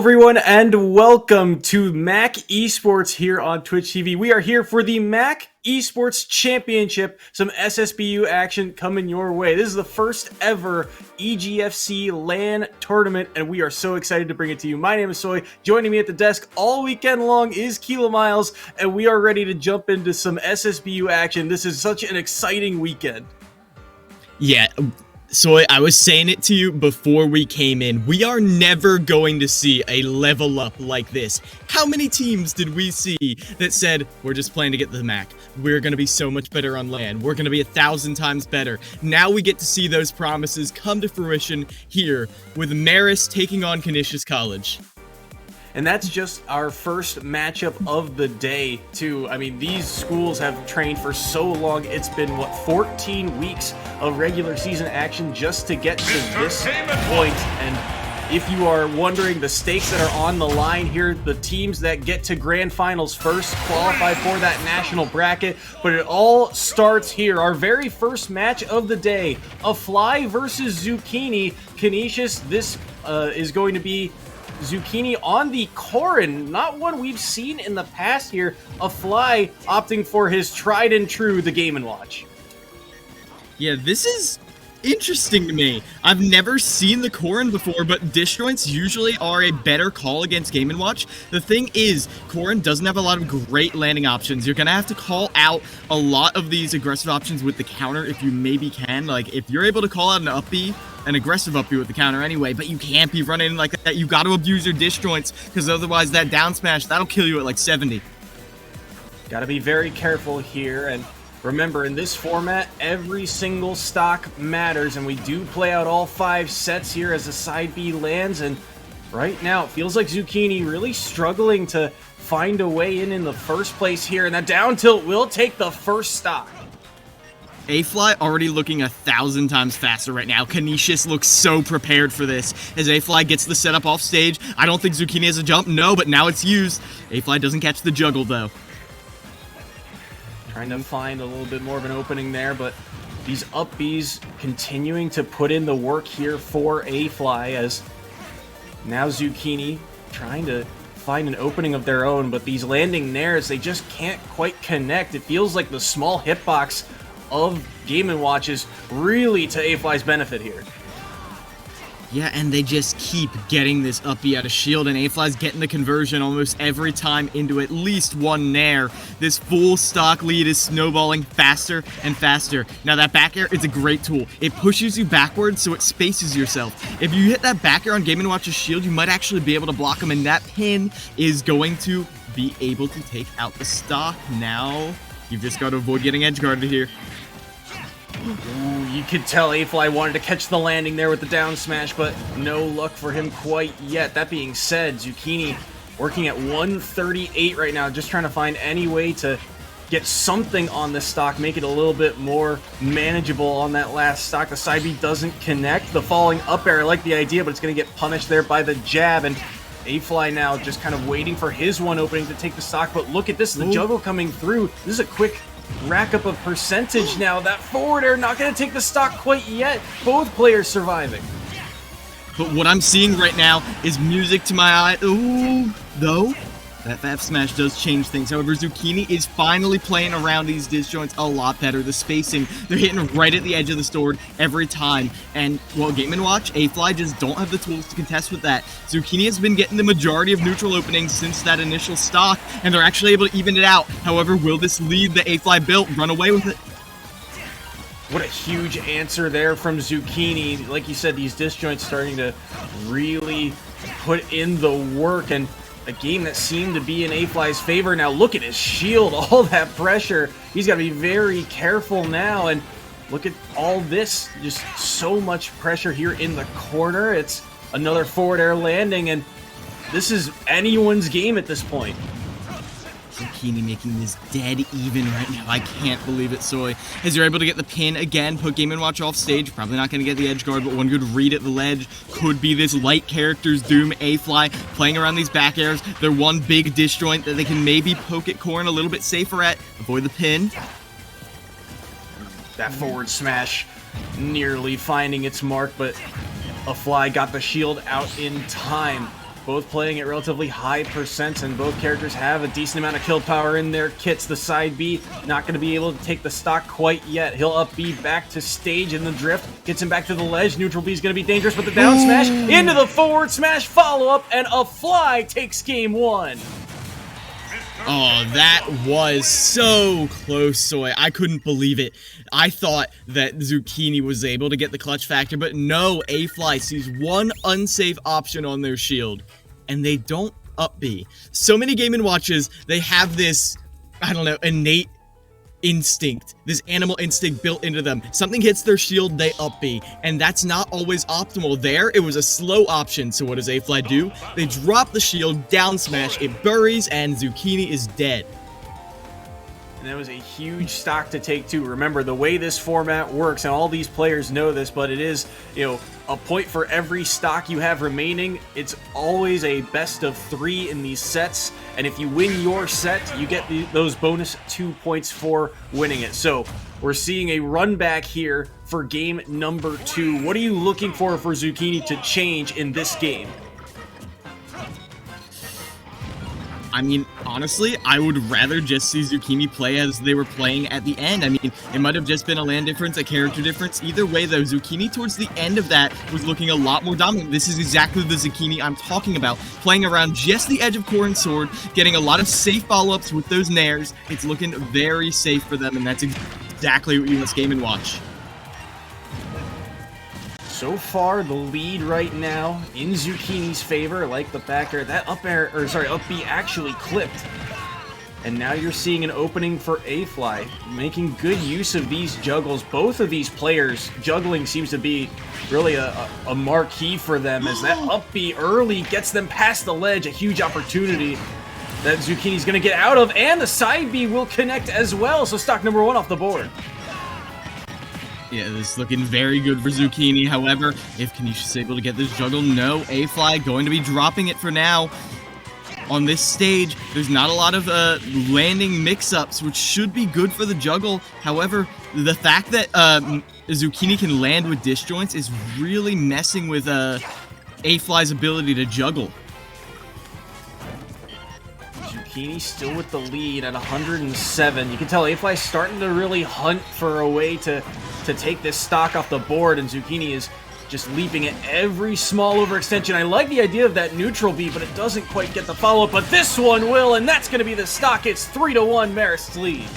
everyone, and welcome to MAAC Esports here on Twitch TV. We are here for the MAAC Esports Championship, some SSBU action coming your way. This is the first ever EGFC LAN tournament, and we are so excited to bring it to you. My name is Soy. Joining me at the desk all weekend long is Kilo Miles, and we are ready to jump into some SSBU action. This is such an exciting weekend. Yeah. So I was saying it to you before we came in. We are never going to see a level up like this. How many teams did we see that said, we're just playing to get the MAAC? We're going to be so much better on LAN. We're going to be 1,000 times better. Now we get to see those promises come to fruition here with Marist taking on Canisius College. And that's just our first matchup of the day, too. I mean, these schools have trained for so long. It's been, 14 weeks of regular season action just to get to this point. And if you are wondering the stakes that are on the line here, the teams that get to grand finals first qualify for that national bracket. But it all starts here. Our very first match of the day, a Fly versus Zucchini. Canisius, this is going to be Zucchini on the Corin, not one we've seen in the past here. A Fly opting for his tried and true, the Game & Watch. Yeah, this is interesting to me. I've never seen the Corin before, but disjoints usually are a better call against Game & Watch. The thing is, Corin doesn't have a lot of great landing options. You're going to have to call out a lot of these aggressive options with the counter if you maybe can. Like, if you're able to call out an aggressive up B with the counter anyway, but you can't be running like that. You got to abuse your disjoints, because otherwise that down smash, that'll kill you at like 70. Got to be very careful here, and remember, in this format, every single stock matters, and we do play out all 5 sets here as the side B lands, and right now it feels like Zucchini really struggling to find a way in the first place here, and that down tilt will take the first stock. A-Fly already looking 1,000 times faster right now. Canisius looks so prepared for this as A-Fly gets the setup off stage. I don't think Zucchini has a jump. No, but now it's used. A-Fly doesn't catch the juggle, though. Trying to find a little bit more of an opening there, but these up Bs continuing to put in the work here for A-Fly, as now Zucchini trying to find an opening of their own, but these landing nairs, they just can't quite connect. It feels like the small hitbox of Game & Watch is really to A-Fly's benefit here. Yeah, and they just keep getting this up B out of shield, and A-Fly's getting the conversion almost every time into at least one nair. This full stock lead is snowballing faster and faster. Now that back air is a great tool. It pushes you backwards, so it spaces yourself. If you hit that back air on Game & Watch's shield, you might actually be able to block him, and that pin is going to be able to take out the stock. Now, you've just got to avoid getting edge guarded here. Ooh, you could tell A-Fly wanted to catch the landing there with the down smash, but no luck for him quite yet. That being said, Zucchini working at 138 right now, just trying to find any way to get something on this stock, make it a little bit more manageable on that last stock. The side B doesn't connect. The falling up air, I like the idea, but it's going to get punished there by the jab, and A-Fly now just kind of waiting for his one opening to take the stock, but look at this, the juggle coming through. This is a quick rack up of percentage now. That forward air not going to take the stock quite yet. Both players surviving. But what I'm seeing right now is music to my eye. Ooh, though, that F smash does change things. However, Zucchini is finally playing around these disjoints a lot better. The spacing, they're hitting right at the edge of the sword every time. And, well, Game & Watch, A-Fly just don't have the tools to contest with that. Zucchini has been getting the majority of neutral openings since that initial stock, and they're actually able to even it out. However, will this lead that A-Fly built run away with it? What a huge answer there from Zucchini. Like you said, these disjoints starting to really put in the work, and a game that seemed to be in A-Fly's favor. Now look at his shield, all that pressure. He's got to be very careful now, and look at all this, just so much pressure here in the corner. It's another forward air landing, and this is anyone's game at this point. Zucchini making this dead even right now. I can't believe it, Soy. As you're able to get the pin again, put Game & Watch off stage. Probably not going to get the edge guard, but one good read at the ledge could be this light character's doom. A-Fly playing around these back airs. They're one big disjoint that they can maybe poke at Corn a little bit safer at. Avoid the pin. That forward smash nearly finding its mark, but a Fly got the shield out in time. both playing at relatively high percents, and both characters have a decent amount of kill power in their kits. The side B not going to be able to take the stock quite yet. He'll up B back to stage in the drift, gets him back to the ledge. Neutral B is going to be dangerous, but the down smash into the forward smash follow-up, and a fly takes game one. Oh, that was so close, Soy. I couldn't believe it. I thought that Zucchini was able to get the clutch factor, but no, A-Fly sees one unsafe option on their shield, and they don't up B. So many Game & Watches, they have this, I don't know, innate instinct, this animal instinct built into them. Something hits their shield, they up B, and that's not always optimal. There, it was a slow option, so what does A-Fly do? They drop the shield, down smash, it buries, and Zucchini is dead. And that was a huge stock to take too. Remember, the way this format works, and all these players know this, but it is, a point for every stock you have remaining. It's always a best of 3 in these sets, and if you win your set, you get those bonus 2 points for winning it. So we're seeing a run back here for game number 2. What are you looking for Zucchini to change in this game? I mean, honestly, I would rather just see Zucchini play as they were playing at the end. I mean, it might have just been a land difference, a character difference. Either way, though, Zucchini towards the end of that was looking a lot more dominant. This is exactly the Zucchini I'm talking about. Playing around just the edge of core and sword, getting a lot of safe follow-ups with those nairs. It's looking very safe for them, and that's exactly what you must Game & Watch. So far, the lead right now in Zucchini's favor, like the back air. That up B actually clipped. And now you're seeing an opening for A-Fly, making good use of these juggles. Both of these players, juggling seems to be really a marquee for them, as that up B early gets them past the ledge, a huge opportunity that Zucchini's going to get out of, and the side B will connect as well, so stock number 1 off the board. Yeah, this is looking very good for Zucchini. However, if Canisius is able to get this juggle, no, A-Fly going to be dropping it for now. On this stage, there's not a lot of landing mix-ups, which should be good for the juggle. However, the fact that Zucchini can land with disjoints is really messing with A-Fly's ability to juggle. Zucchini still with the lead at 107. You can tell A-Fly starting to really hunt for a way to take this stock off the board, and Zucchini is just leaping at every small overextension. I like the idea of that neutral B, but it doesn't quite get the follow-up, but this one will, and that's going to be the stock. It's 3-1 Marist's lead.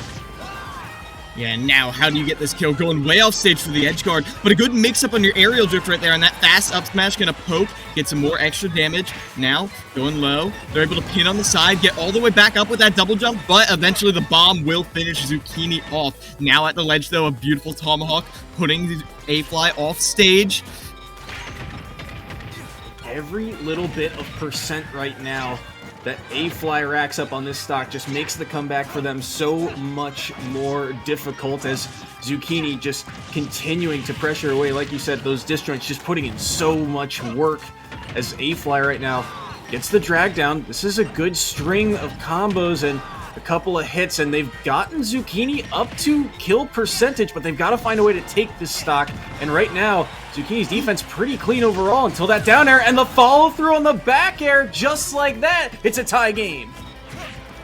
Yeah, now how do you get this kill? Going way off stage for the edge guard, but a good mix-up on your aerial drift right there, and that fast up smash gonna poke, get some more extra damage. Now, going low, they're able to pin on the side, get all the way back up with that double jump, but eventually the bomb will finish Zucchini off. Now at the ledge, though, a beautiful tomahawk, putting the A-Fly off stage. Every little bit of percent right now that A-Fly racks up on this stock just makes the comeback for them so much more difficult, as Zucchini just continuing to pressure away, like you said, those disjoints, just putting in so much work, as A-Fly right now gets the drag down. This is a good string of combos and a couple of hits, and they've gotten Zucchini up to kill percentage, but they've got to find a way to take this stock. And right now, Zucchini's defense pretty clean overall until that down air and the follow through on the back air, just like that. It's a tie game.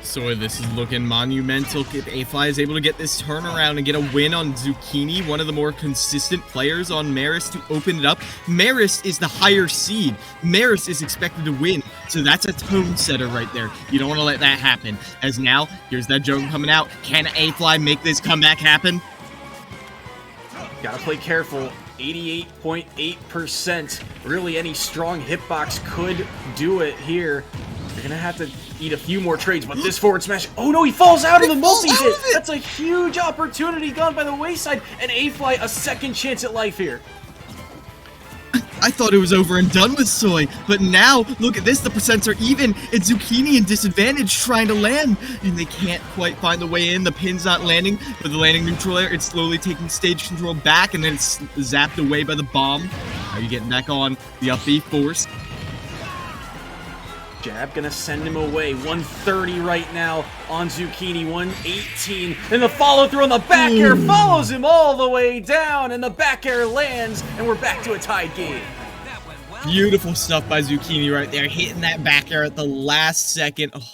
So this is looking monumental. If A-Fly is able to get this turnaround and get a win on Zucchini, one of the more consistent players on Marist, to open it up. Marist is the higher seed. Marist is expected to win, so that's a tone setter right there. You don't want to let that happen. As now, here's that joke coming out. Can A-Fly make this comeback happen? Gotta play careful. 88.8%. Really, any strong hitbox could do it here. You're gonna have to eat a few more trades, but this forward smash, oh no, he falls out of the multi-hit! That's a huge opportunity gone by the wayside, and A-Fly a second chance at life here. I thought it was over and done with Soy, but now, look at this, the percents are even. It's Zucchini in disadvantage trying to land, and they can't quite find the way in. The pin's not landing, but the landing neutral air, it's slowly taking stage control back, and then it's zapped away by the bomb. Now you getting back on the up B force. Jab gonna send him away. 130 right now on Zucchini, 118. And the follow through on the back air follows him all the way down, and the back air lands, and we're back to a tied game. Beautiful stuff by Zucchini right there, hitting that back air at the last second. Oh,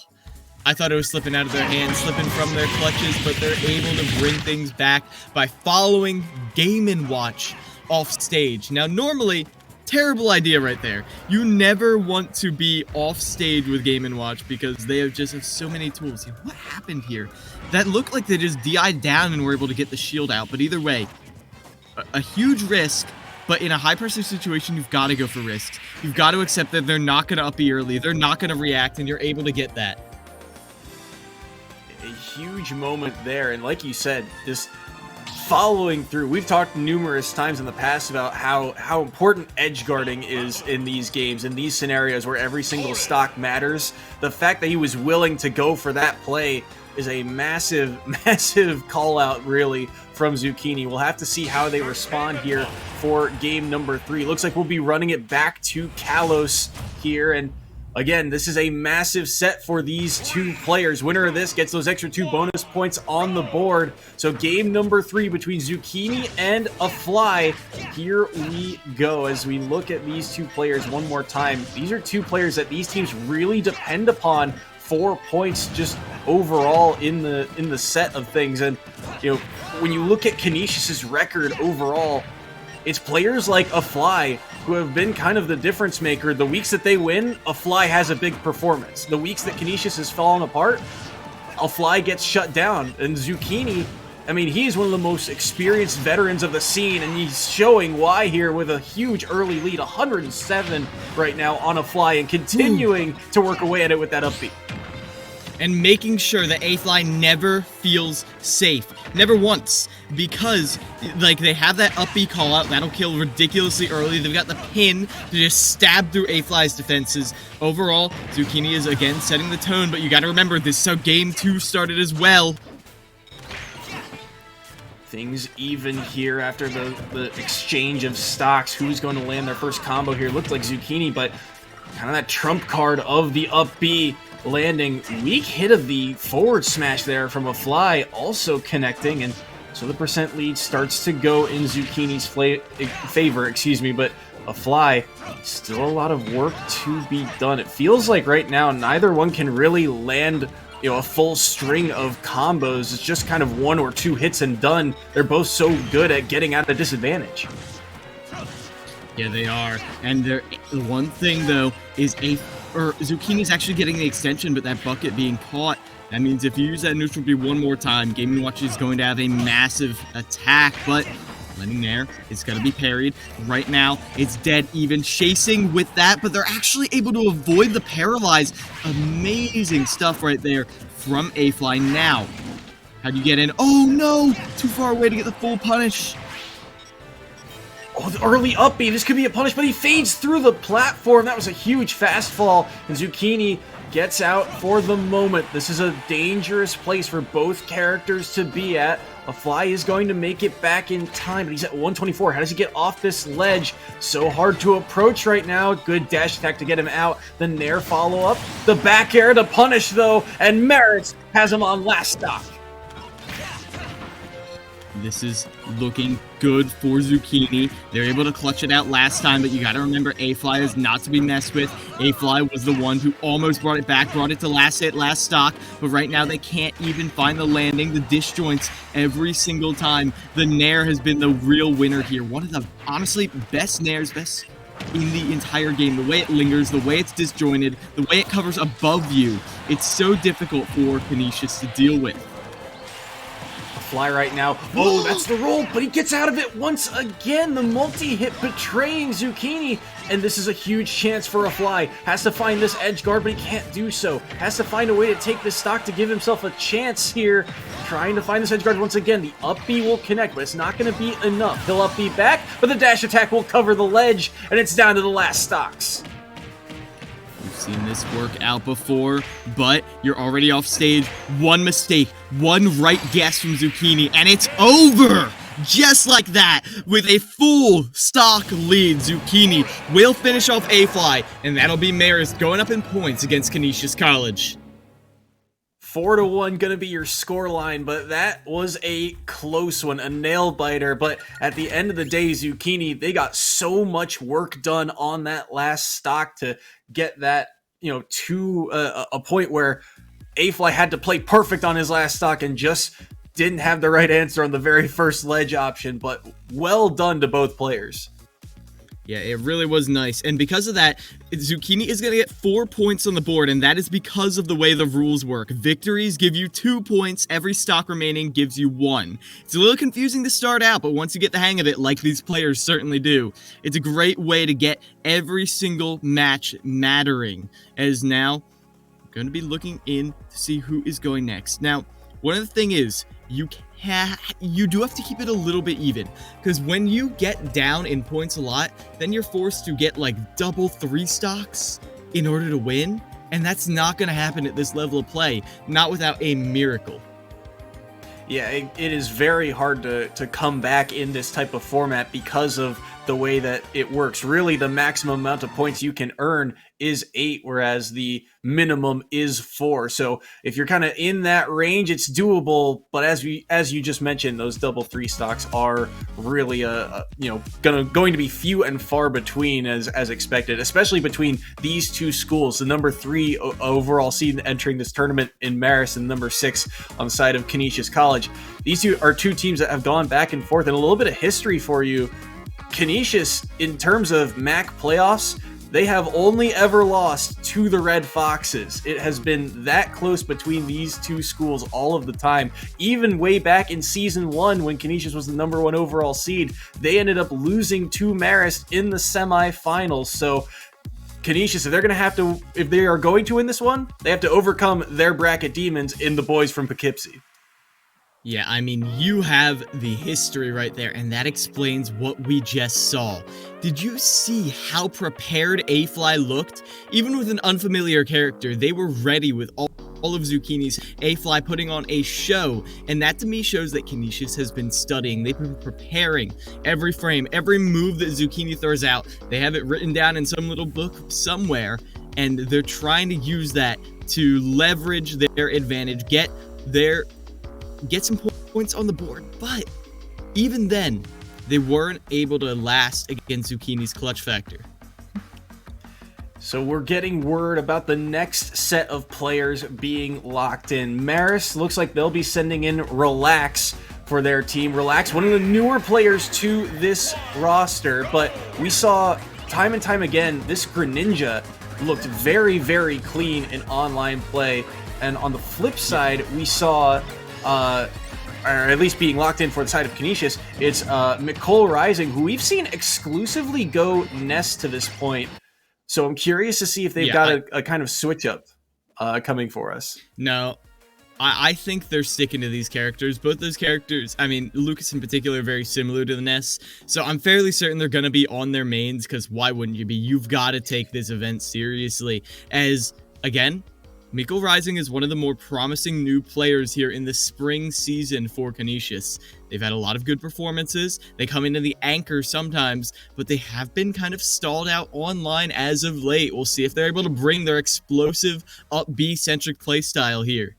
I thought it was slipping out of their hands, slipping from their clutches, but they're able to bring things back by following Game & Watch off stage. Now, normally, terrible idea right there. You never want to be off stage with Game & Watch because they have so many tools. What happened here? That looked like they just DI'd down and were able to get the shield out, but either way, a huge risk. But in a high-pressure situation, you've got to go for risks. You've got to accept that they're not going to up E early. They're not going to react, and you're able to get that. A huge moment there, and like you said, just following through. We've talked numerous times in the past about how important edge guarding is in these games, in these scenarios where every single stock matters. The fact that he was willing to go for that play is a massive, massive call-out, really, from Zucchini. We'll have to see how they respond here for game number 3. Looks like we'll be running it back to Kalos here, and again, this is a massive set for these two players. Winner of this gets those extra 2 bonus points on the board. So game number 3 between Zucchini and a Fly. Here we go as we look at these two players one more time. These are two players that these teams really depend upon 4 points just overall in the set of things. And you know, when you look at Canisius' record overall, it's players like a Fly who have been kind of the difference maker. The weeks that they win, a Fly has a big performance. The weeks that Canisius has fallen apart, a Fly gets shut down. And Zucchini, I mean, he's one of the most experienced veterans of the scene, and he's showing why here with a huge early lead, 107 right now on a Fly, and continuing to work away at it with that upbeat. And making sure that A-Fly never feels safe. Never once. Because, like, they have that up B call out. That'll kill ridiculously early. They've got the pin to just stab through A-Fly's defenses. Overall, Zucchini is, again, setting the tone. But you gotta remember, this is how Game 2 started as well. Things even here after the exchange of stocks. Who's going to land their first combo here? Looked like Zucchini, but kind of that trump card of the up B landing. Weak hit of the forward smash there from a Fly, also connecting, and so the percent lead starts to go in Zucchini's favor, but a Fly, still a lot of work to be done. It feels like right now neither one can really land, you know, a full string of combos. It's just kind of 1 or 2 hits and done. They're both so good at getting out of disadvantage. Yeah, they are. And the one thing, though, is Zucchini's actually getting the extension, but that bucket being caught. That means if you use that neutral B one more time, Game & Watch is going to have a massive attack, but landing there, it's going to be parried. Right now, it's dead even. Chasing with that, but they're actually able to avoid the paralyze. Amazing stuff right there from A-Fly. Now, how do you get in? Oh no! Too far away to get the full punish. Oh, the early up B. This could be a punish, but he fades through the platform. That was a huge fast fall, and Zucchini gets out for the moment. This is a dangerous place for both characters to be at. A Fly is going to make it back in time, but he's at 124. How does he get off this ledge? So hard to approach right now. Good dash attack to get him out. The Nair follow-up. The back air to punish, though, and Marist has him on last stock. This is looking good for Zucchini. They're able to clutch it out last time, but you gotta remember A-Fly is not to be messed with. A-Fly was the one who almost brought it back, brought it to last hit, last stock, but right now they can't even find the landing, the disjoints every single time. The Nair has been the real winner here. One of the, honestly, best Nairs, best in the entire game. The way it lingers, the way it's disjointed, the way it covers above you. It's so difficult for Canisius to deal with. Fly right now. Oh, that's the roll, but he gets out of it once again. The multi-hit betraying Zucchini, and this is a huge chance for a Fly. Has to find this edge guard, but he can't do so. Has to find a way to take this stock to give himself a chance here. Trying to find this edge guard once again. The up B will connect, but it's not going to be enough. He'll up B back, but the dash attack will cover the ledge, and it's down to the last stocks. We've seen this work out before, but you're already off stage. One mistake, one right guess from Zucchini, and it's over! Just like that, with a full stock lead, Zucchini will finish off A-Fly, and that'll be Marist going up in points against Canisius College. 4-1 gonna be your score line, but that was a close one, a nail biter. But at the end of the day, Zucchini, they got so much work done on that last stock to get that, to a point where A-Fly had to play perfect on his last stock and just didn't have the right answer on the very first ledge option. But well done to both players. Yeah, it really was nice. And because of that, Zucchini is going to get 4 points on the board, and that is because of the way the rules work. Victories give you 2 points. Every stock remaining gives you 1. It's a little confusing to start out, but once you get the hang of it, like these players certainly do, it's a great way to get every single match mattering. As now, I'm going to be looking in to see who is going next. Now, one of the things is, you do have to keep it a little bit even, because when you get down in points a lot, then you're forced to get like double 3 stocks in order to win, and that's not going to happen at this level of play, not without a miracle. Yeah, it is very hard to come back in this type of format because of the way that it works. Really, the maximum amount of points you can earn is 8, whereas the minimum is 4. So if you're kind of in that range, it's doable. But as you just mentioned, those double 3 stocks are really going to be few and far between as expected, especially between these two schools. The number 3 overall seed entering this tournament in Marist and number 6 on the side of Canisius College. These two are two teams that have gone back and forth. And a little bit of history for you. Canisius, in terms of MAAC playoffs, they have only ever lost to the Red Foxes. It has been that close between these two schools all of the time. Even way back in Season 1, when Canisius was the number 1 overall seed, they ended up losing to Marist in the semifinals. So Canisius, if they are going to win this one, they have to overcome their bracket demons in the boys from Poughkeepsie. Yeah, I mean, you have the history right there, and that explains what we just saw. Did you see how prepared A-Fly looked? Even with an unfamiliar character, they were ready with all of Zucchini's. A-Fly putting on a show, and that to me shows that Canisius has been studying. They've been preparing every frame, every move that Zucchini throws out. They have it written down in some little book somewhere, and they're trying to use that to leverage their advantage, get some points on the board. But even then, they weren't able to last against Zucchini's clutch factor. So we're getting word about the next set of players being locked in. Marist looks like they'll be sending in Relax for their team. Relax, one of the newer players to this roster, but we saw time and time again, this Greninja looked very, very clean in online play. And on the flip side, we saw or at least being locked in for the side of Canisius, it's McCole Rising, who we've seen exclusively go Nest to this point. So I'm curious to see if they've got a kind of switch up coming for us. No, I think they're sticking to these characters. Both those characters, I mean, Lucas in particular, are very similar to the Nest. So I'm fairly certain they're going to be on their mains, because why wouldn't you be? You've got to take this event seriously. As, again, Miko Rising is one of the more promising new players here in the spring season for Canisius. They've had a lot of good performances. They come into the anchor sometimes, but they have been kind of stalled out online as of late. We'll see if they're able to bring their explosive, up B-centric playstyle here.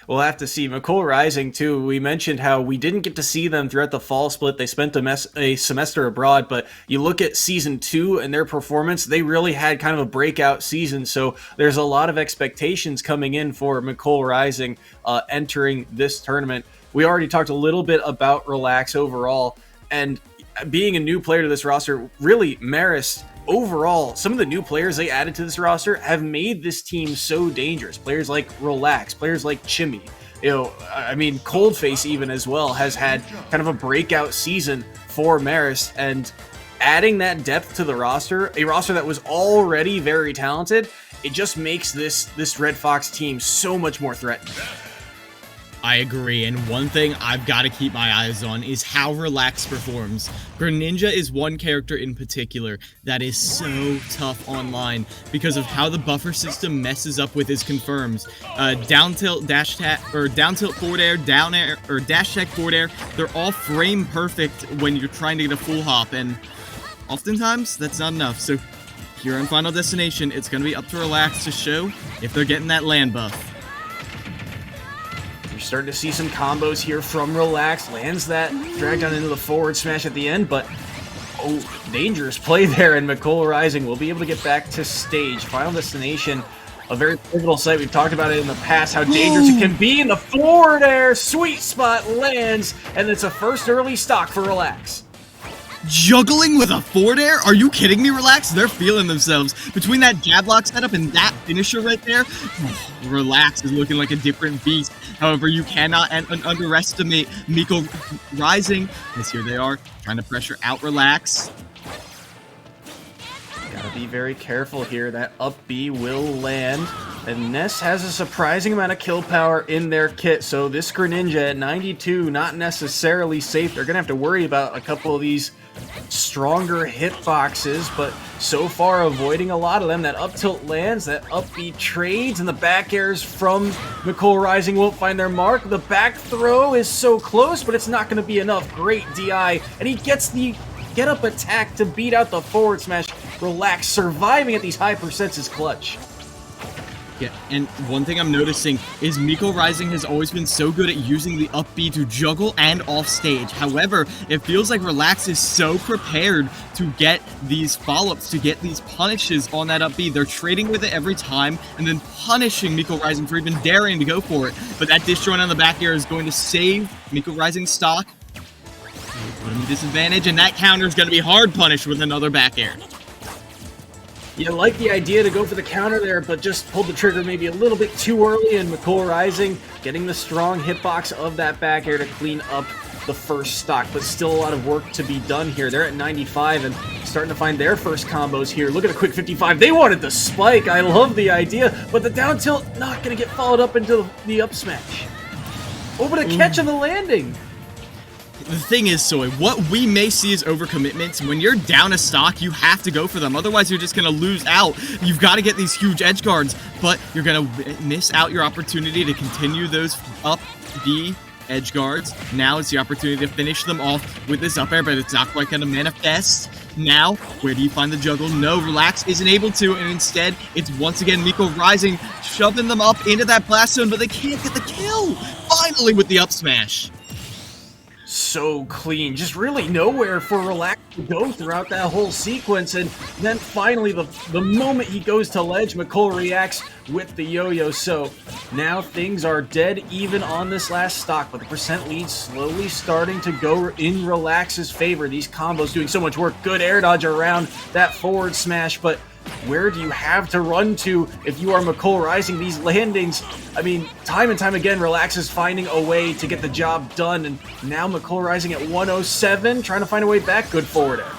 We'll have to see. McCole Rising, too, we mentioned how we didn't get to see them throughout the fall split. They spent a semester abroad, but you look at Season 2 and their performance, they really had kind of a breakout season, so there's a lot of expectations coming in for McCole Rising entering this tournament. We already talked a little bit about Relax overall, and being a new player to this roster, really, Marist, overall, some of the new players they added to this roster have made this team so dangerous. Players like Relax, players like Chimmy. Coldface even as well has had kind of a breakout season for Marist, and adding that depth to the roster, a roster that was already very talented, it just makes this Red Fox team so much more threatening. I agree, and one thing I've got to keep my eyes on is how Relax performs. Greninja is one character in particular that is so tough online because of how the buffer system messes up with his confirms. Down tilt, dash tap, or down tilt forward air, down air, or dash tech forward air, they're all frame perfect when you're trying to get a full hop, and oftentimes that's not enough. So here on Final Destination, it's going to be up to Relax to show if they're getting that land buff. You're starting to see some combos here from Relax. Lands that drag down into the forward smash at the end, but dangerous play there, and McCole Rising will be able to get back to stage. Final Destination, a very pivotal site. We've talked about it in the past, how dangerous it can be in the forward air. Sweet spot lands, and it's a first early stock for Relax. Juggling with a forward air? Are you kidding me, Relax? They're feeling themselves. Between that jab lock setup and that finisher right there, Relax is looking like a different beast. However, you cannot underestimate Miko Rising, as here they are, trying to pressure out Relax. Gotta be very careful here. That up B will land. And Ness has a surprising amount of kill power in their kit, so this Greninja at 92, not necessarily safe. They're gonna have to worry about a couple of these stronger hitboxes, but so far avoiding a lot of them. That up tilt lands, that up B trades, and the back airs from McCole Rising won't find their mark. The back throw is so close, but it's not gonna be enough. Great DI, and he gets the get up attack to beat out the forward smash. Relax, surviving at these high percents is clutch. Yeah, and one thing I'm noticing is Miko Rising has always been so good at using the up B to juggle and off stage. However, it feels like Relax is so prepared to get these follow-ups, to get these punishes on that up B. They're trading with it every time and then punishing Miko Rising for even daring to go for it. But that disjoint on the back air is going to save Miko Rising's stock. Put him at disadvantage, and that counter is going to be hard punished with another back air. You like the idea to go for the counter there, but just pulled the trigger maybe a little bit too early, and McCole Rising getting the strong hitbox of that back air to clean up the first stock, but still a lot of work to be done here. They're at 95 and starting to find their first combos here. Look at a quick 55. They wanted the spike. I love the idea, but the down tilt not going to get followed up into the up smash. Oh, but a catch on the landing. The thing is, Soy, what we may see is overcommitments. When you're down a stock, you have to go for them. Otherwise, you're just going to lose out. You've got to get these huge edge guards, but you're going to miss out your opportunity to continue those up B edge guards. Now it's the opportunity to finish them off with this up air, but it's not quite going to manifest. Now, where do you find the juggle? No, Relax isn't able to, and instead, it's once again Miko Rising, shoving them up into that blast zone, but they can't get the kill. Finally, with the up smash. So clean, just really nowhere for Relax to go throughout that whole sequence, and then finally the moment he goes to ledge, McCole reacts with the yo-yo. So now things are dead even on this last stock, but the percent lead slowly starting to go in Relax's favor. These combos doing so much work. Good air dodge around that forward smash, but where do you have to run to if you are McCole Rising? These landings, I mean, time and time again, Relax is finding a way to get the job done, and now McCole Rising at 107, trying to find a way back. Good forward air.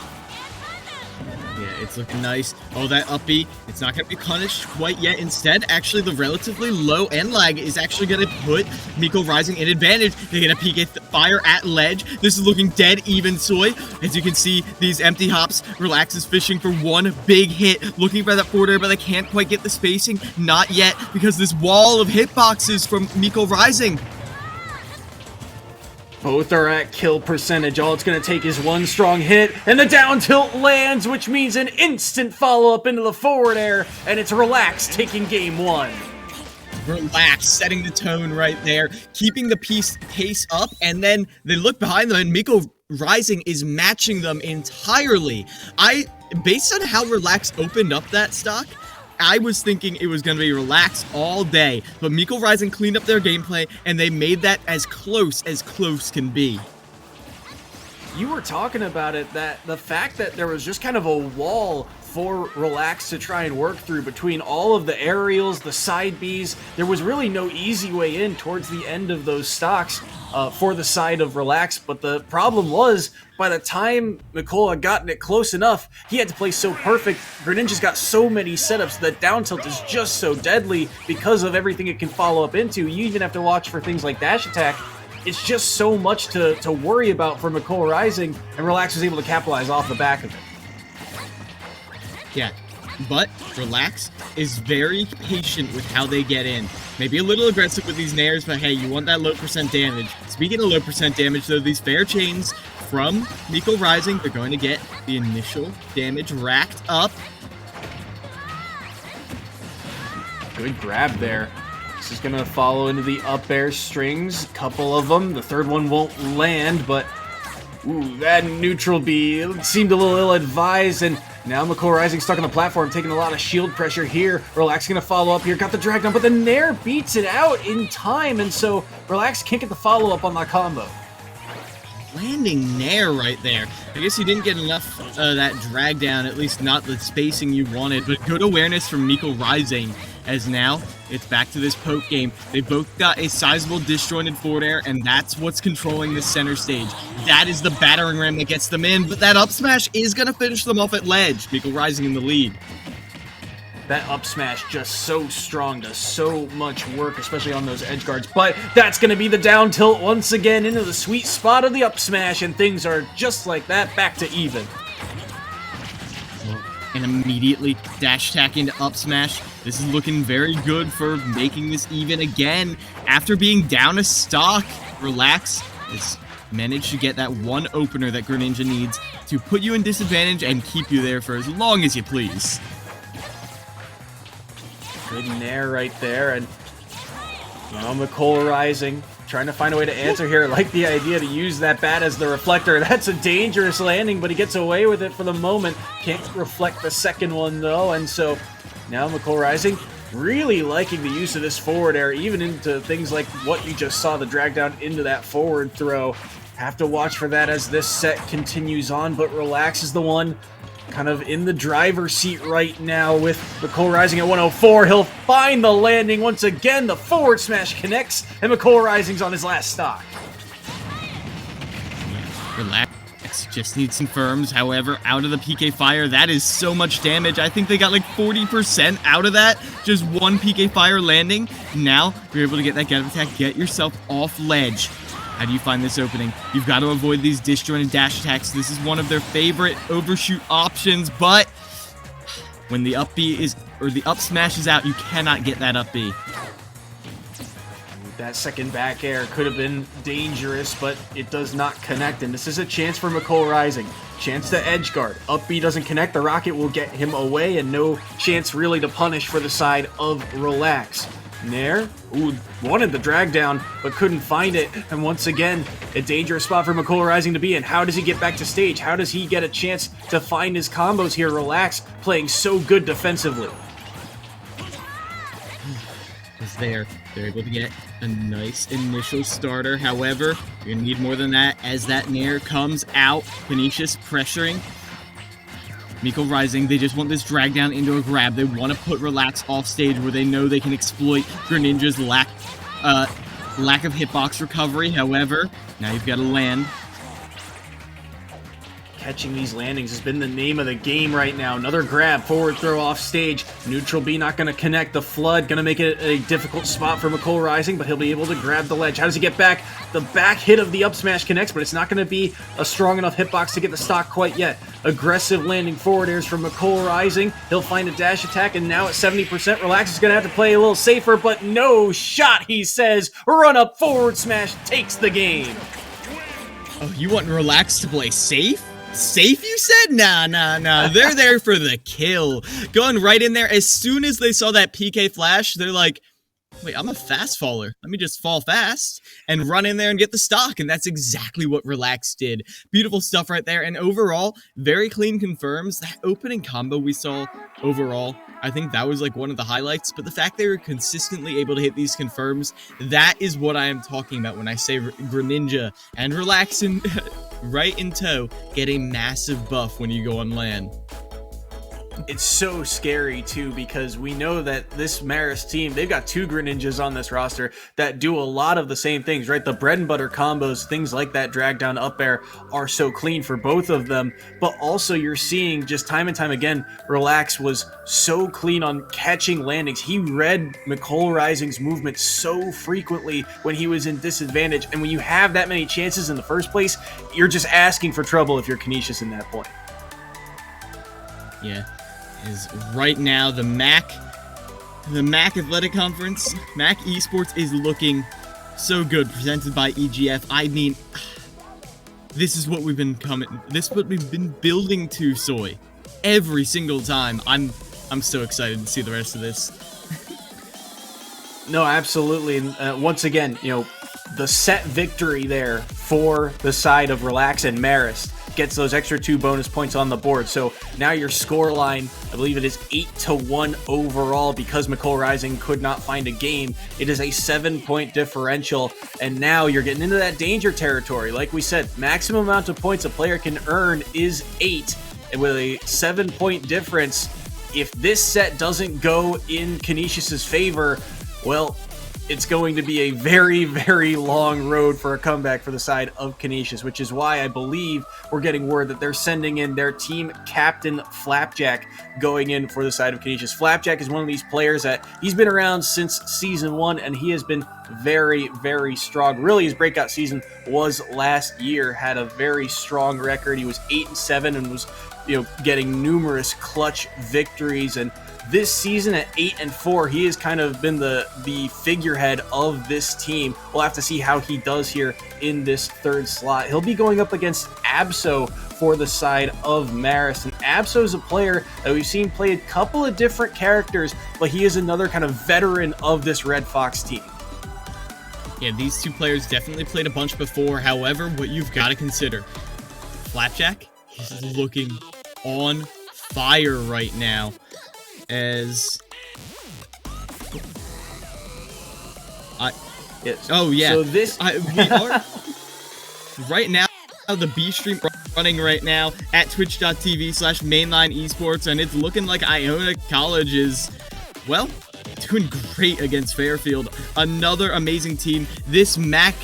Yeah, it's looking nice. Oh, that up B, it's not going to be punished quite yet. Instead, actually, the relatively low end lag is actually going to put Miko Rising in advantage. They're going to peek at fire at ledge. This is looking dead even, Soy. As you can see, these empty hops, Relax is fishing for one big hit, looking for that forward air, but they can't quite get the spacing. Not yet, because this wall of hitboxes from Miko Rising. Both are at kill percentage. All it's going to take is one strong hit, and the down tilt lands, which means an instant follow-up into the forward air, and it's Relax taking game one. Relax, setting the tone right there, keeping the pace up, and then they look behind them, and Miko Rising is matching them entirely. Based on how Relax opened up that stock, I was thinking it was going to be Relax all day, but Miko Rising cleaned up their gameplay, and they made that as close can be. You were talking about it, that the fact that there was just kind of a wall for Relax to try and work through between all of the aerials, the side Bs, there was really no easy way in towards the end of those stocks for the side of Relax, but the problem was, by the time McCole had gotten it close enough, he had to play so perfect. Greninja's got so many setups that down tilt is just so deadly because of everything it can follow up into. You even have to watch for things like dash attack. It's just so much to worry about for McCole Rising, and Relax was able to capitalize off the back of it. Yeah, but Relax is very patient with how they get in. Maybe a little aggressive with these nairs, but hey, you want that low percent damage. Speaking of low percent damage, though, these fair chains from Miko Rising, they're going to get the initial damage racked up. Good grab there. Relax is going to follow into the up air strings. A couple of them. The third one won't land, but ooh, that neutral B seemed a little ill-advised, and now McCall Rising stuck on the platform, taking a lot of shield pressure here. Relax going to follow up here, got the drag down, but the Nair beats it out in time, and so Relax can't get the follow-up on that combo. Landing Nair right there. I guess you didn't get enough that drag down, at least not the spacing you wanted, but good awareness from McCall Rising, as now it's back to this poke game. They both got a sizable disjointed forward air, and that's what's controlling the center stage. That is the battering ram that gets them in, but that up smash is going to finish them off at ledge. McCall Rising in the lead. That up smash just so strong, does so much work, especially on those edge guards. But that's going to be the down tilt once again into the sweet spot of the up smash, and things are just like that, back to even. And immediately dash attack into up smash. This is looking very good for making this even again. After being down a stock, Relax has managed to get that one opener that Greninja needs to put you in disadvantage and keep you there for as long as you please. Good Nair right there, and now McCall Rising trying to find a way to answer here. I like the idea to use that bat as the reflector. That's a dangerous landing, but he gets away with it for the moment. Can't reflect the second one, though, and so now McCall Rising really liking the use of this forward air, even into things like what you just saw, the drag down into that forward throw. Have to watch for that as this set continues on, but Relax is the one kind of in the driver's seat right now with McCall Rising at 104. He'll find the landing once again. The forward smash connects, and McCall Rising's on his last stock. Relax just needs some firms. However, out of the PK Fire, that is so much damage. I think they got like 40% out of that. Just one PK Fire landing. Now, you're able to get that get attack. Get yourself off ledge. How do you find this opening? You've got to avoid these disjointed dash attacks. This is one of their favorite overshoot options, but when the up B is, or the up smash is out, you cannot get that up B. That second back air could have been dangerous, but it does not connect, and this is a chance for McCall Rising. Chance to edge guard. Up B doesn't connect, the rocket will get him away, and no chance really to punish for the side of Relax. Nair, ooh, wanted the drag down, but couldn't find it. And once again, a dangerous spot for McCall Rising to be in. How does he get back to stage? How does he get a chance to find his combos here? Relax, playing so good defensively. They're able to get a nice initial starter. However, you're going to need more than that as that Nair comes out. Canisius pressuring McCall Rising. They just want this drag down into a grab. They want to put Relax off stage where they know they can exploit Greninja's lack of hitbox recovery. However, now you've got to land. Catching these landings has been the name of the game right now. Another grab, forward throw off stage. Neutral B not going to connect. The flood going to make it a difficult spot for McCall Rising, but he'll be able to grab the ledge. How does he get back? The back hit of the up smash connects, but it's not going to be a strong enough hitbox to get the stock quite yet. Aggressive landing forward airs from McCall Rising. He'll find a dash attack, and now at 70%, Relax is going to have to play a little safer, but no shot, he says. Run up forward smash takes the game. Oh, you want Relax to play safe? Safe, you said? Nah. They're there for the kill. Going right in there. As soon as they saw that PK flash, they're like, wait, I'm a fast faller. Let me just fall fast and run in there and get the stock. And that's exactly what Relax did. Beautiful stuff right there. And overall, very clean confirms. That opening combo we saw overall, I think that was like one of the highlights. But the fact they were consistently able to hit these confirms, that is what I am talking about when I say Greninja and Relax in, right in tow, get a massive buff when you go on LAN. It's so scary, too, because we know that this Marist team, they've got two Greninjas on this roster that do a lot of the same things, right? The bread and butter combos, things like that drag down up air are so clean for both of them, but also you're seeing just time and time again, Relax was so clean on catching landings. He read McCall Rising's movement so frequently when he was in disadvantage, and when you have that many chances in the first place, you're just asking for trouble if you're Canisius in that point. Yeah. Is right now the MAAC Athletic Conference, MAAC Esports is looking so good, presented by EGF. I mean, this is what we've been building to, Soy. Every single time. I'm so excited to see the rest of this. No, absolutely. And once again, the set victory there for the side of Relax and Marist gets those extra 2 bonus points on the board. So now your score line, I believe it is 8-1 overall because McCole Rising could not find a game. It is a 7-point differential, and now you're getting into that danger territory. Like we said, maximum amount of points a player can earn is 8, and with a 7-point difference, if this set doesn't go in Canisius's favor, well, it's going to be a very, very long road for a comeback for the side of Canisius, which is why I believe we're getting word that they're sending in their team captain, Flapjack, going in for the side of Canisius. Flapjack is one of these players that he's been around since Season 1, and he has been very, very strong. Really, his breakout season was last year, had a very strong record. He was 8-7 and was, getting numerous clutch victories, and this season at 8-4, he has kind of been the figurehead of this team. We'll have to see how he does here in this third slot. He'll be going up against Absol for the side of Marist. And Absol is a player that we've seen play a couple of different characters, but he is another kind of veteran of this Red Fox team. Yeah, these two players definitely played a bunch before. However, what you've got to consider, Flapjack is looking on fire right now. Yes. Oh yeah. So this we are right now. The B stream running right now at twitch.tv/mainline esports, and it's looking like Iona College is, well, doing great against Fairfield. Another amazing team. This MAAC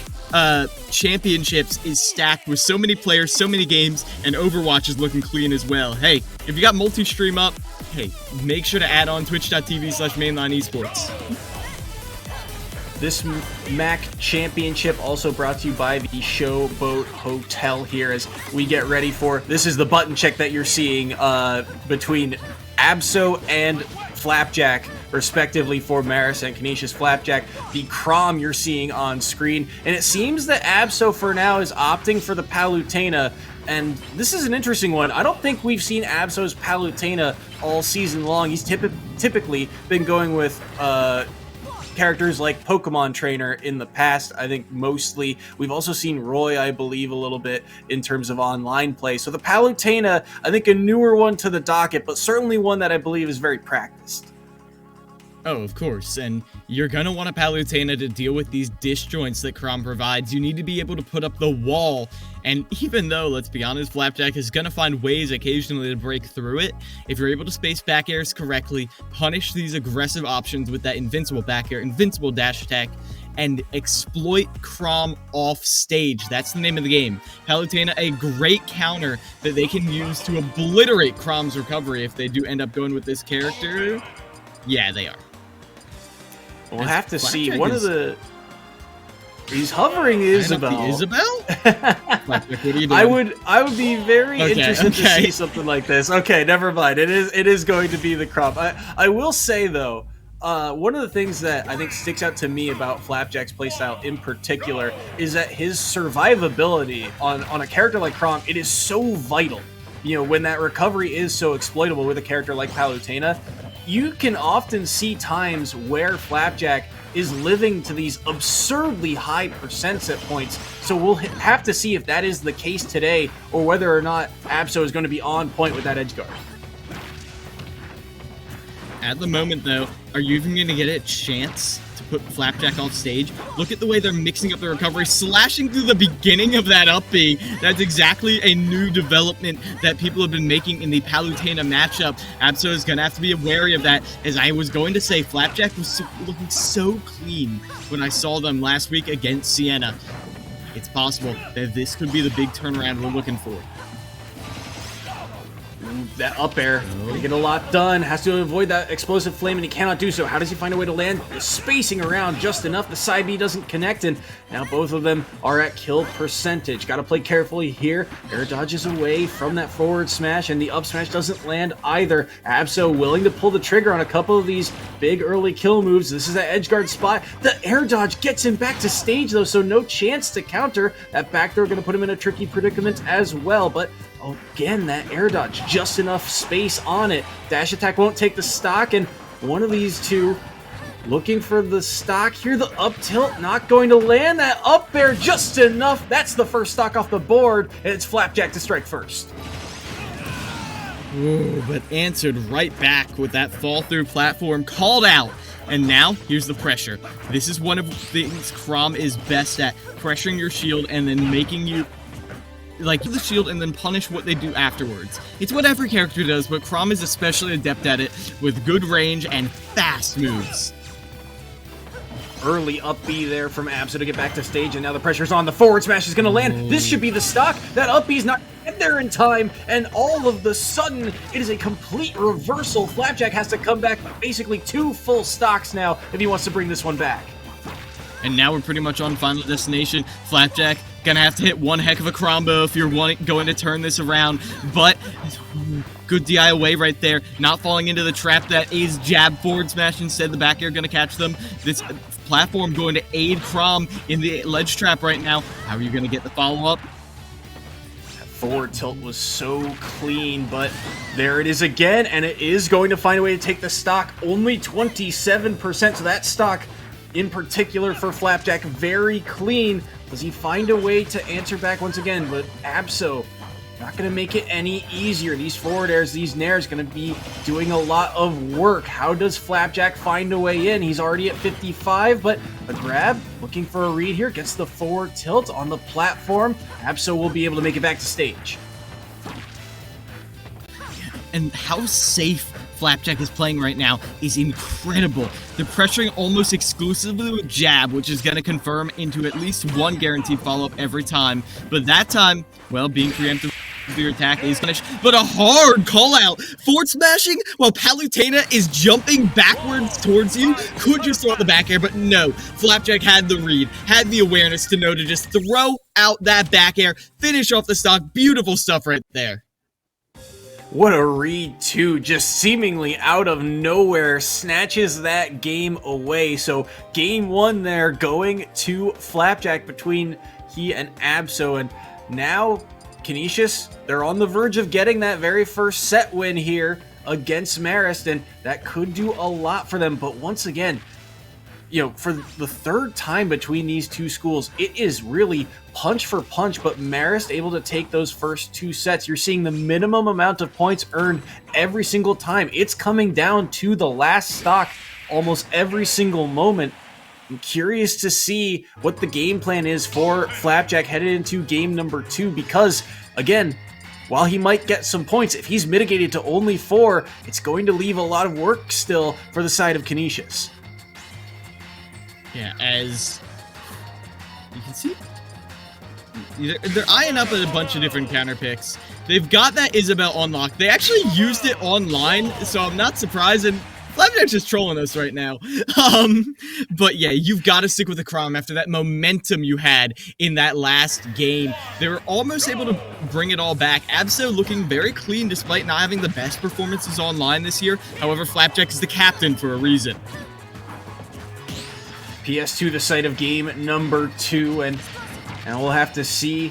championships is stacked with so many players, so many games, and Overwatch is looking clean as well. Hey, if you got multi-stream up, hey, make sure to add on twitch.tv/mainline esports. This MAAC championship also brought to you by the Showboat Hotel here as we get ready for, this is the button check that you're seeing between Absol and Flapjack, respectively, for Marist and Canisius. Flapjack, the Crom you're seeing on screen, and it seems that Absol for now is opting for the Palutena, and this is an interesting one. I don't think we've seen Absol's Palutena all season long. He's typically been going with characters like Pokemon Trainer in the past, I think mostly. We've also seen Roy, I believe, a little bit in terms of online play. So the Palutena, I think a newer one to the docket, but certainly one that I believe is very practiced. Oh, of course, and you're gonna want a Palutena to deal with these disjoints that Crom provides. You need to be able to put up the wall, and even though, let's be honest, Flapjack is gonna find ways occasionally to break through it, if you're able to space back airs correctly, punish these aggressive options with that invincible back air, invincible dash attack, and exploit Crom off stage. That's the name of the game. Palutena, a great counter that they can use to obliterate Crom's recovery if they do end up going with this character. Yeah, they are. We'll have to see. One of the... He's hovering Isabel. Isabel? What are you doing? I would be very interested to see something like this. Okay, never mind. It is going to be the Crop. I will say though, one of the things that I think sticks out to me about Flapjack's playstyle in particular is that his survivability on a character like Crom, it is so vital. When that recovery is so exploitable with a character like Palutena, you can often see times where Flapjack is living to these absurdly high percents at points. So we'll have to see if that is the case today, or whether or not Absol is going to be on point with that edge guard. At the moment, though, are you even going to get a chance to put Flapjack off stage? Look at the way they're mixing up the recovery, slashing through the beginning of that up B. That's exactly a new development that people have been making in the Palutena matchup. Absol is going to have to be wary of that. As I was going to say, Flapjack was looking so clean when I saw them last week against Sienna. It's possible that this could be the big turnaround we're looking for. That up air, gonna get a lot done, has to avoid that explosive flame, and he cannot do so. How does he find a way to land? Spacing around just enough. The side B doesn't connect, and now both of them are at kill percentage. Gotta play carefully here. Air dodges away from that forward smash, and the up smash doesn't land either. Absol willing to pull the trigger on a couple of these big early kill moves. This is that edge guard spot. The air dodge gets him back to stage, though, so no chance to counter. That back throw gonna put him in a tricky predicament as well, but again, that air dodge, just enough space on it. Dash attack won't take the stock, and one of these two looking for the stock here. The up tilt not going to land. That up air just enough. That's the first stock off the board, and it's Flapjack to strike first. Ooh, but answered right back with that fall through platform called out. And now, here's the pressure. This is one of the things Chrom is best at, pressuring your shield and then making you like the shield and then punish what they do afterwards. It's what every character does, but Chrom is especially adept at it with good range and fast moves. Early up B there from Abso to get back to stage, and now the pressure's on. The forward smash is going to land. This should be the stock. That up B's not get there in time, and all of the sudden, it is a complete reversal. Flapjack has to come back basically 2 full stocks now if he wants to bring this one back. And now we're pretty much on Final Destination. Flapjack gonna have to hit one heck of a combo if you're going to turn this around, but good DI away right there, not falling into the trap that is jab forward smash. Instead, the back air gonna catch them. This platform going to aid Chrom in the ledge trap right now. How are you gonna get the follow-up? That forward tilt was so clean, but there it is again, and it is going to find a way to take the stock. Only 27%, so that stock in particular for Flapjack, very clean. Does he find a way to answer back once again? But Abso, not going to make it any easier. These forward airs, these nairs, going to be doing a lot of work. How does Flapjack find a way in? He's already at 55, but a grab, looking for a read here, gets the forward tilt on the platform. Abso will be able to make it back to stage. And how safe Flapjack is playing right now is incredible. They're pressuring almost exclusively with jab, which is going to confirm into at least one guaranteed follow-up every time. But that time, well, being preemptive with your attack is punished. But a hard call-out. Forward smashing while Palutena is jumping backwards towards you. Could just throw out the back air, but no. Flapjack had the read, had the awareness to know to just throw out that back air, finish off the stock. Beautiful stuff right there. What a read, too, just seemingly out of nowhere, snatches that game away. So game 1 there going to Flapjack between he and Abso. And now Canisius, they're on the verge of getting that very first set win here against Marist, and that could do a lot for them. But once again, you know, for the third time between these two schools, it is really punch for punch, but Marist able to take those first 2 sets. You're seeing the minimum amount of points earned every single time. It's coming down to the last stock almost every single moment. I'm curious to see what the game plan is for Flapjack headed into game number 2, because, again, while he might get some points, if he's mitigated to only 4, it's going to leave a lot of work still for the side of Canisius. Yeah, as you can see, they're eyeing up at a bunch of different counter picks. They've got that Isabel unlocked. They actually used it online, so I'm not surprised. And Flapjack's just trolling us right now. But yeah, you've got to stick with the Chrom after that momentum you had in that last game. They were almost able to bring it all back. Abso looking very clean despite not having the best performances online this year. However, Flapjack is the captain for a reason. PS2, the site of game number 2, and we'll have to see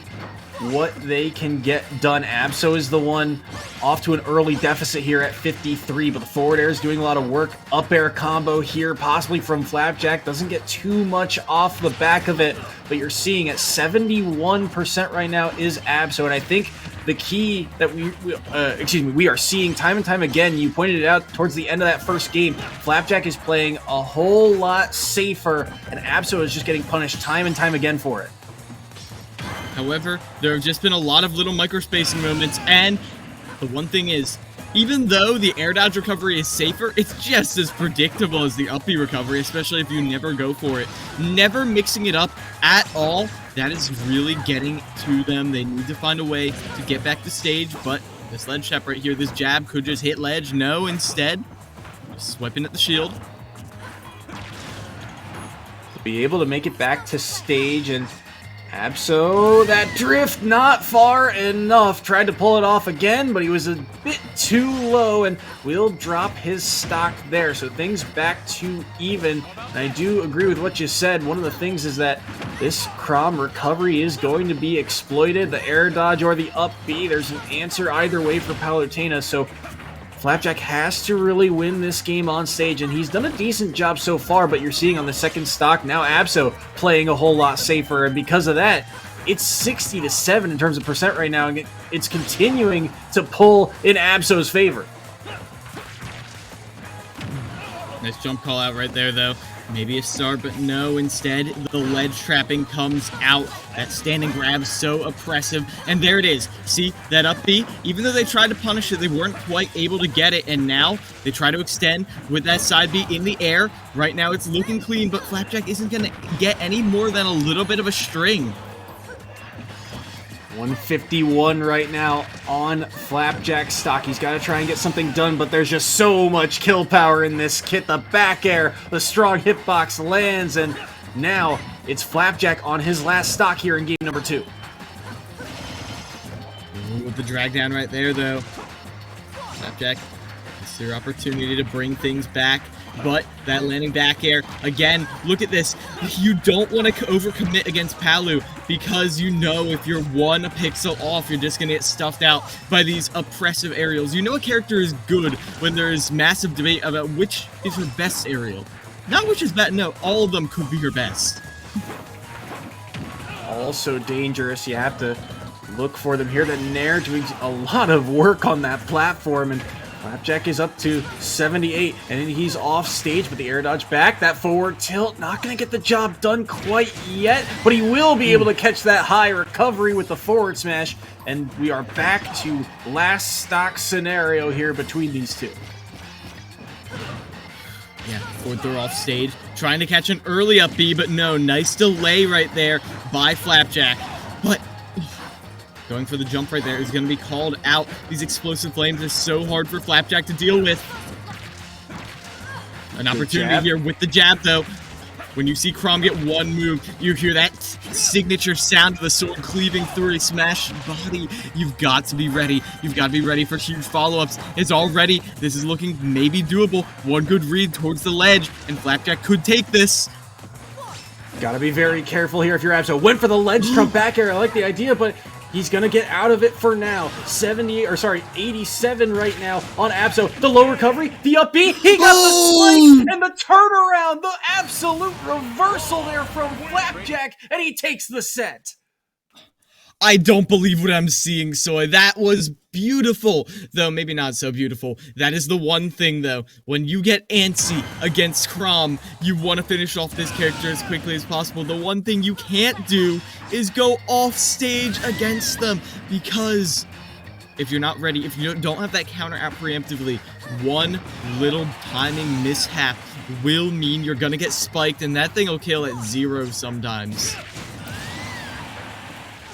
what they can get done. Abso is the one off to an early deficit here at 53, but the forward air is doing a lot of work. Up air combo here, possibly from Flapjack. Doesn't get too much off the back of it, but you're seeing at 71% right now is Abso, and I think the key that we are seeing time and time again, you pointed it out towards the end of that first game, Flapjack is playing a whole lot safer, and Abso is just getting punished time and time again for it. However, there have just been a lot of little microspacing moments, and the one thing is, even though the air dodge recovery is safer, it's just as predictable as the up B recovery, especially if you never go for it. Never mixing it up at all, that is really getting to them. They need to find a way to get back to stage, but this ledge trap right here, this jab could just hit ledge. No, instead, just swiping at the shield. To be able to make it back to stage, and Abso, that drift not far enough. Tried to pull it off again, but he was a bit too low, and will drop his stock there. So things back to even. And I do agree with what you said. One of the things is that this Chrom recovery is going to be exploited. The air dodge or the up B, there's an answer either way for Palutena. So Flapjack has to really win this game on stage, and he's done a decent job so far, but you're seeing on the second stock now Absol playing a whole lot safer, and because of that, it's 60-7 in terms of percent right now, and it's continuing to pull in Absol's favor. Nice jump call out right there, though. Maybe a start, but no, instead, the ledge trapping comes out. That standing grab so oppressive, and there it is. See, that up B, even though they tried to punish it, they weren't quite able to get it, and now they try to extend with that side B in the air. Right now, it's looking clean, but Flapjack isn't going to get any more than a little bit of a string. 151 right now on Flapjack stock. He's got to try and get something done, but there's just so much kill power in this kit. The back air, the strong hitbox lands, and now it's Flapjack on his last stock here in game number 2. With the drag down right there, though. Flapjack, it's their opportunity to bring things back. But that landing back air, again, look at this. You don't want to overcommit against Palu because you know if you're 1 pixel off, you're just going to get stuffed out by these oppressive aerials. You know a character is good when there is massive debate about which is her best aerial. Not which is bad, no, all of them could be her best. Also dangerous, you have to look for them here. The Nair doing a lot of work on that platform, and Flapjack is up to 78, and he's off stage, but the air dodge back, that forward tilt, not going to get the job done quite yet, but he will be able to catch that high recovery with the forward smash, and we are back to last stock scenario here between these two. Yeah, forward throw off stage, trying to catch an early up B, but no, nice delay right there by Flapjack, but going for the jump right there is going to be called out. These explosive flames are so hard for Flapjack to deal with. An opportunity here with the jab, though. When you see Crom get one move, you hear that signature sound of the sword cleaving through a smashed body. You've got to be ready. You've got to be ready for huge follow-ups. It's all ready. This is looking maybe doable. One good read towards the ledge, and Flapjack could take this. Got to be very careful here if you're Absol. Went for the ledge trump back air. I like the idea, but he's going to get out of it for now. 87 right now on Absol. The low recovery, the up B, he got the spike, and the turnaround, the absolute reversal there from Flapjack, and he takes the set. I don't believe what I'm seeing, Soy. That was beautiful. Though, maybe not so beautiful. That is the one thing, though. When you get antsy against Crom, you want to finish off this character as quickly as possible. The one thing you can't do is go off stage against them. Because if you're not ready, if you don't have that counter out preemptively, one little timing mishap will mean you're going to get spiked, and that thing will kill at 0 sometimes.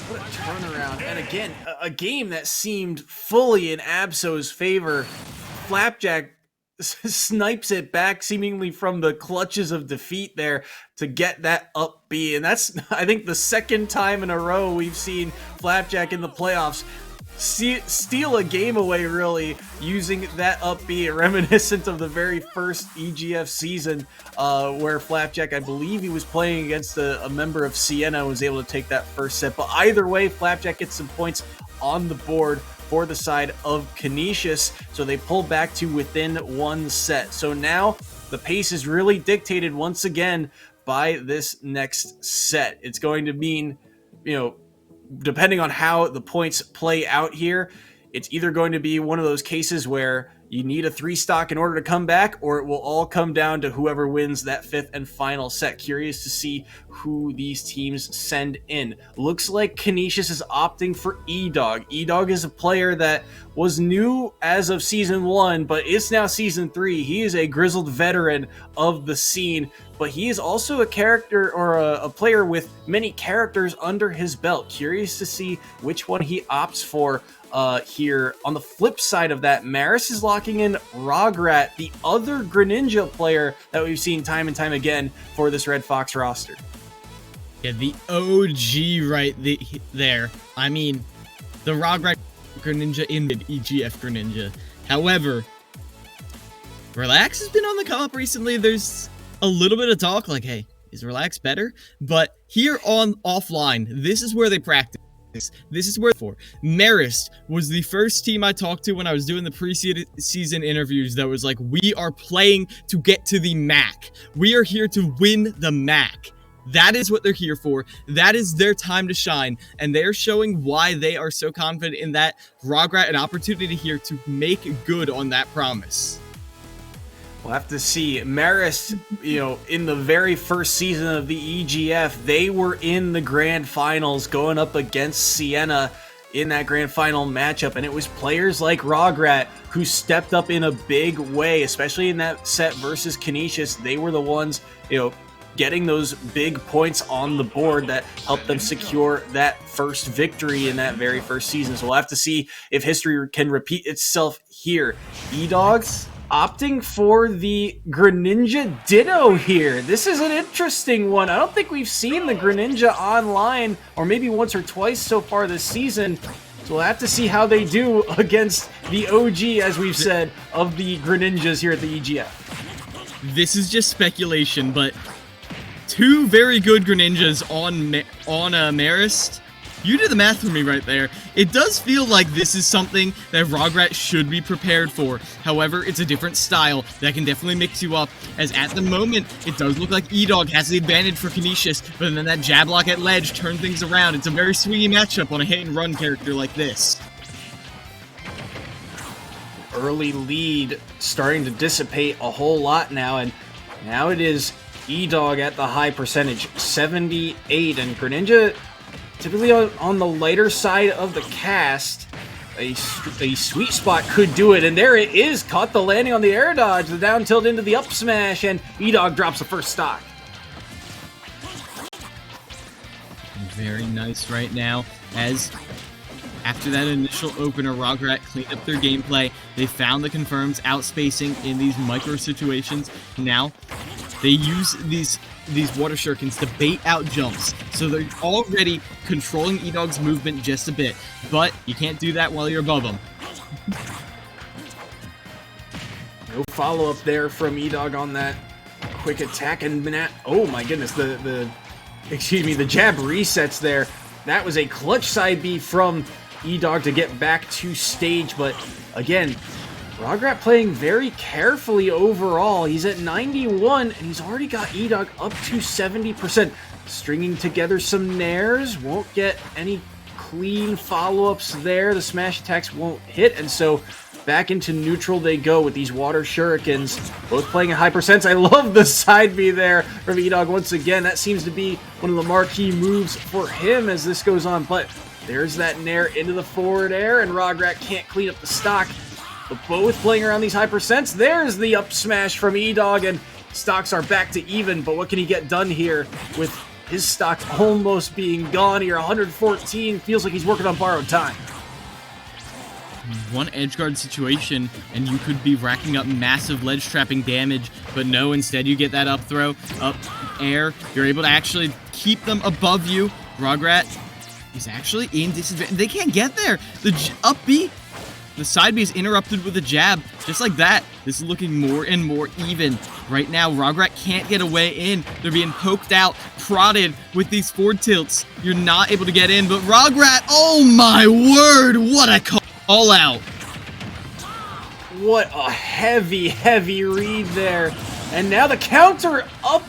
What a turnaround, and again, a game that seemed fully in Absol's favor. Flapjack snipes it back seemingly from the clutches of defeat there to get that up B, and that's, I think, the second time in a row we've seen Flapjack in the playoffs steal a game away, really, using that up B, reminiscent of the very first EGF season where Flapjack, I believe he was playing against a member of Sienna, was able to take that first set. But either way, Flapjack gets some points on the board for the side of Canisius, so they pull back to within 1 set. So now the pace is really dictated once again by this next set. It's going to mean, depending on how the points play out here, it's either going to be one of those cases where you need a 3 stock in order to come back, or it will all come down to whoever wins that 5th and final set. Curious to see who these teams send in. Looks like Canisius is opting for E-Dog. E-Dog is a player that was new as of Season 1, but it's now Season 3. He is a grizzled veteran of the scene, but he is also a character, or a player with many characters under his belt. Curious to see which one he opts for here. On the flip side of that, Marist is locking in Rograt, the other Greninja player that we've seen time and time again for this Red Fox roster. Yeah, the OG right there. I mean, the Rograt Greninja in the EGF Greninja. However, Relax has been on the come up recently. There's a little bit of talk like, hey, is Relax better? But here on offline, this is where they practice. This is where Marist was the first team I talked to when I was doing the preseason interviews that was like, we are playing to get to the MAAC. We are here to win the MAAC. That is what they're here for. That is their time to shine. And they're showing why they are so confident in that. Rograt, an opportunity here to make good on that promise. We'll have to see. Marist, in the very first season of the EGF, they were in the grand finals going up against Siena in that grand final matchup, and it was players like Rograt who stepped up in a big way, especially in that set versus Canisius. They were the ones, getting those big points on the board that helped them secure that first victory in that very first season. So we'll have to see if history can repeat itself here. E-Dogs opting for the Greninja Ditto here. This is an interesting one. I don't think we've seen the Greninja online, or maybe once or twice so far this season. So we'll have to see how they do against the OG, as we've said, of the Greninjas here at the EGF. This is just speculation, but two very good Greninjas on Marist. You did the math for me right there. It does feel like this is something that Rograt should be prepared for. However, it's a different style that can definitely mix you up, as at the moment, it does look like E-Dog has the advantage for Canisius, but then that jab lock at ledge turned things around. It's a very swingy matchup on a hit and run character like this. Early lead starting to dissipate a whole lot now, and now it is E-Dog at the high percentage, 78, and Greninja typically on the lighter side of the cast. A sweet spot could do it, and there it is. Caught the landing on the air dodge, the down tilt into the up smash, and E-Dog drops the first stock. Very nice right now, as after that initial opener, Rograt cleaned up their gameplay. They found the confirms outspacing in these micro situations. Now they use these water shurikens to bait out jumps, so they're already controlling E-Dog's movement just a bit, but you can't do that while you're above them. No follow-up there from E-Dog on that quick attack, and oh my goodness, the jab resets there. That was a clutch side B from E-Dog to get back to stage, but again, Rograt playing very carefully overall. He's at 91, and he's already got E-Dog up to 70%. Stringing together some nairs, won't get any clean follow-ups there. The smash attacks won't hit, and so back into neutral they go with these water shurikens. Both playing at high percents. I love the side B there from E-Dog once again. That seems to be one of the marquee moves for him as this goes on, but there's that nair into the forward air, and Rograt can't clean up the stock. But both playing around these high percents. There's the up smash from E-Dog, and stocks are back to even. But what can he get done here with his stock almost being gone here? 114, feels like he's working on borrowed time. One edge guard situation, and you could be racking up massive ledge trapping damage, but no, instead you get that up throw, up air. You're able to actually keep them above you. Rograt is actually in disadvantage. They can't get there. The up B. The side B is interrupted with a jab, just like that. This is looking more and more even. Right now, Rograt can't get a way in. They're being poked out, prodded with these forward tilts. You're not able to get in, but Rograt, oh my word, what a call out. What a heavy, heavy read there. And now the counter up.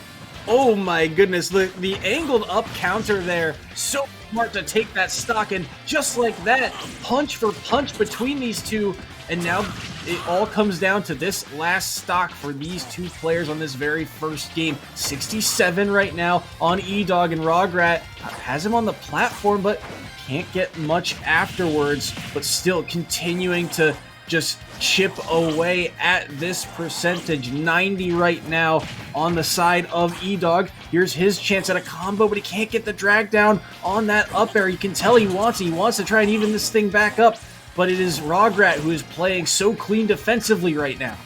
Oh my goodness, the angled up counter there. So smart to take that stock, and just like that, punch for punch between these two, and now it all comes down to this last stock for these two players on this very first game. 67 right now on E-Dog, and Rograt has him on the platform, but can't get much afterwards, but still continuing to just chip away at this percentage. 90 right now on the side of E-Dog. Here's his chance at a combo, but he can't get the drag down on that up air. You can tell he wants to try and even this thing back up, but it is Rograt who is playing so clean defensively right now.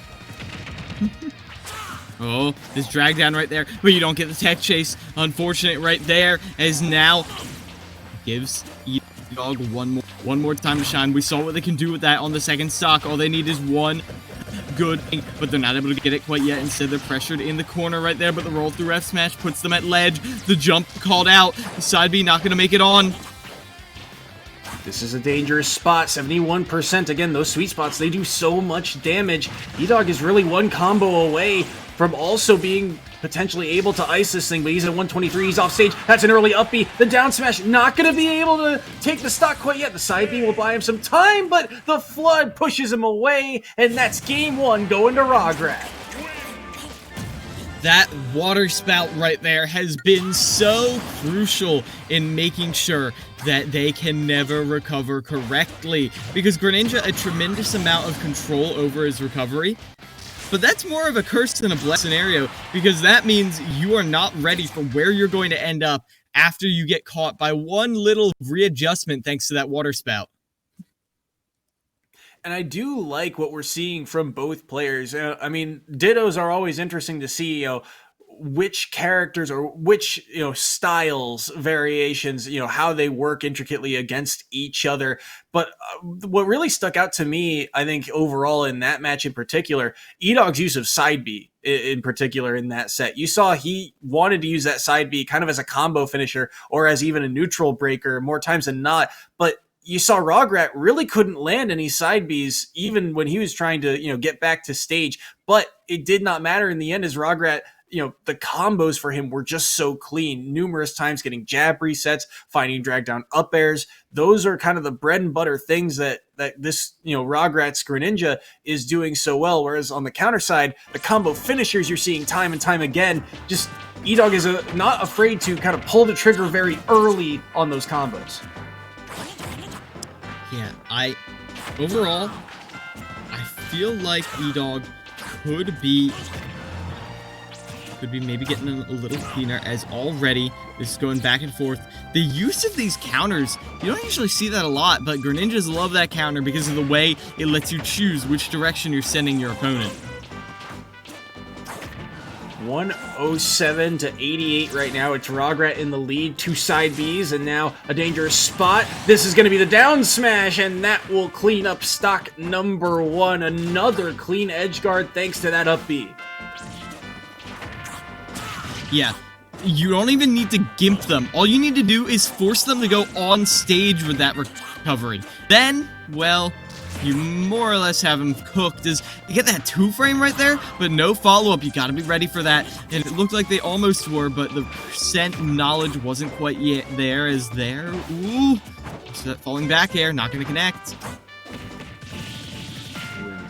Oh, this drag down right there, but you don't get the tech chase. Unfortunate right there, as now gives E-Dog one more time to shine. We saw what they can do with that on the second stock. All they need is one good thing, but they're not able to get it quite yet. Instead, they're pressured in the corner right there, but the roll through F smash puts them at ledge. The jump called out. The side B not going to make it on. This is a dangerous spot, 71%. Again, those sweet spots, they do so much damage. E-Dog is really one combo away from also being potentially able to ice this thing, but he's at 123, he's off stage. That's an early up B. The down smash, not going to be able to take the stock quite yet. The side B will buy him some time, but the flood pushes him away, and that's game one going to Rograt. That water spout right there has been so crucial in making sure that they can never recover correctly, because Greninja a tremendous amount of control over his recovery, but that's more of a curse than a blessed scenario, because that means you are not ready for where you're going to end up after you get caught by one little readjustment thanks to that water spout. And I do like what we're seeing from both players. I mean, Dittos are always interesting to see, which characters or which, styles, variations, how they work intricately against each other. But what really stuck out to me, I think, overall in that match in particular, E-Dog's use of side B in particular in that set. You saw he wanted to use that side B kind of as a combo finisher or as even a neutral breaker more times than not. But you saw Rograt really couldn't land any side Bs even when he was trying to, get back to stage. But it did not matter in the end as Rograt, the combos for him were just so clean. Numerous times getting jab resets, finding drag down up airs. Those are kind of the bread and butter things that this, Rograt's Greninja is doing so well. Whereas on the counter side, the combo finishers you're seeing time and time again, just E-Dog is not afraid to kind of pull the trigger very early on those combos. Yeah, overall, I feel like E-Dog could be maybe getting a little cleaner, as already this is going back and forth. The use of these counters, you don't usually see that a lot, but Greninjas love that counter because of the way it lets you choose which direction you're sending your opponent. 107 to 88 right now. It's Rograt in the lead, two side Bs, and now a dangerous spot. This is going to be the down smash, and that will clean up stock number one. Another clean edge guard thanks to that up B. Yeah, you don't even need to gimp them. All you need to do is force them to go on stage with that recovery. Then, well, you more or less have him cooked. You get that 2-frame right there, but no follow-up. You got to be ready for that. And it looked like they almost were, but the percent knowledge wasn't quite yet there. Ooh, so that falling back air, not going to connect.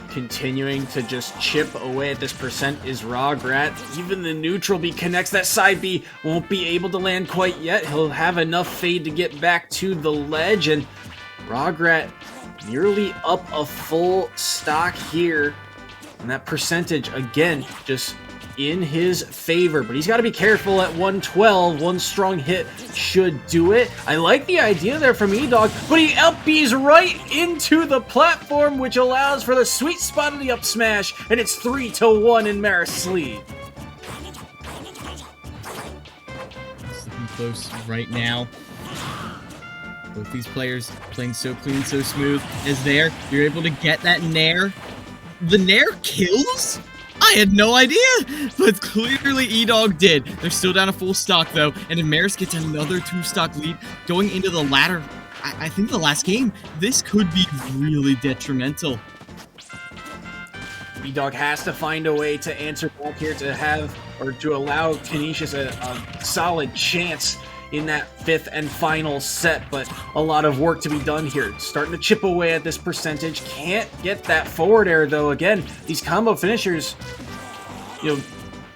Continuing to just chip away at this percent is Rograt. Even the neutral B connects. That side B won't be able to land quite yet. He'll have enough fade to get back to the ledge, and Rograt nearly up a full stock here. And that percentage, again, just in his favor. But he's got to be careful at 112. One strong hit should do it. I like the idea there from E-Dog, but he up B's right into the platform, which allows for the sweet spot of the up smash. And it's 3-1 in Marist's lead. It's looking close right now. Both these players playing so clean, so smooth. As there, you're able to get that Nair. The Nair kills? I had no idea, but clearly E-Dog did. They're still down a full stock, though, and if Marist gets another 2-stock lead going into the latter, I think the last game, this could be really detrimental. E-Dog has to find a way to answer back here to allow Canisius a solid chance in that fifth and final set, but a lot of work to be done here. Starting to chip away at this percentage. Can't get that forward air, though. Again, these combo finishers,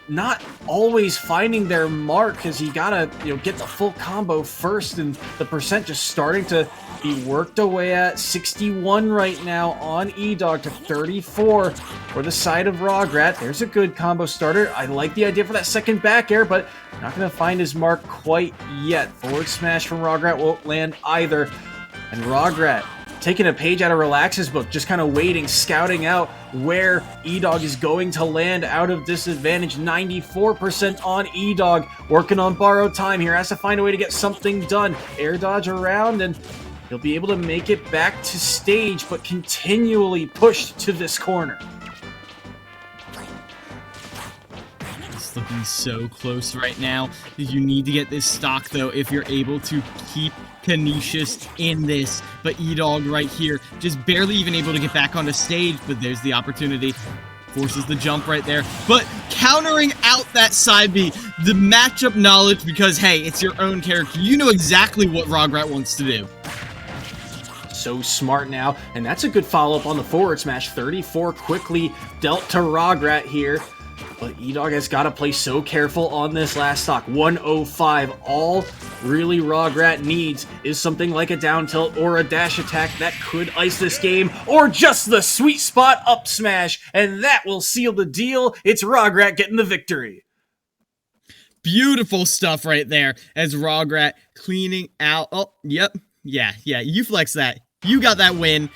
not always finding their mark, because you gotta, get the full combo first, and the percent just starting to be worked away at. 61 right now on E-Dog to 34 for the side of Rograt. There's a good combo starter. I like the idea for that second back air, but not going to find his mark quite yet. Forward smash from Rograt won't land either. And Rograt taking a page out of Relax's book, just kind of waiting, scouting out where E-Dog is going to land out of disadvantage. 94% on E-Dog, working on borrowed time here. Has to find a way to get something done. Air dodge around, and he'll be able to make it back to stage, but continually pushed to this corner. looking so close right now. You need to get this stock, though, if you're able to keep Canisius in this. But E-Dog right here, just barely even able to get back on the stage, but there's the opportunity. Forces the jump right there, but countering out that side B, the matchup knowledge, because, hey, it's your own character. You know exactly what Rograt wants to do. So smart now, and that's a good follow-up on the forward smash. 34 quickly dealt to Rograt here, but E-Dog has got to play so careful on this last stock. 105, all really Rograt needs is something like a down tilt or a dash attack that could ice this game, or just the sweet spot up smash, and that will seal the deal. It's Rograt getting the victory. Beautiful stuff right there as Rograt cleaning out. Oh, yep. Yeah, you flex that. You got that win,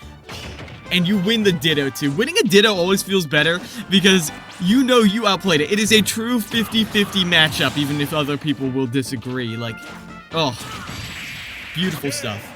and you win the Ditto too. Winning a Ditto always feels better because you know you outplayed it. It is a true 50-50 matchup, even if other people will disagree. Like, oh, beautiful stuff.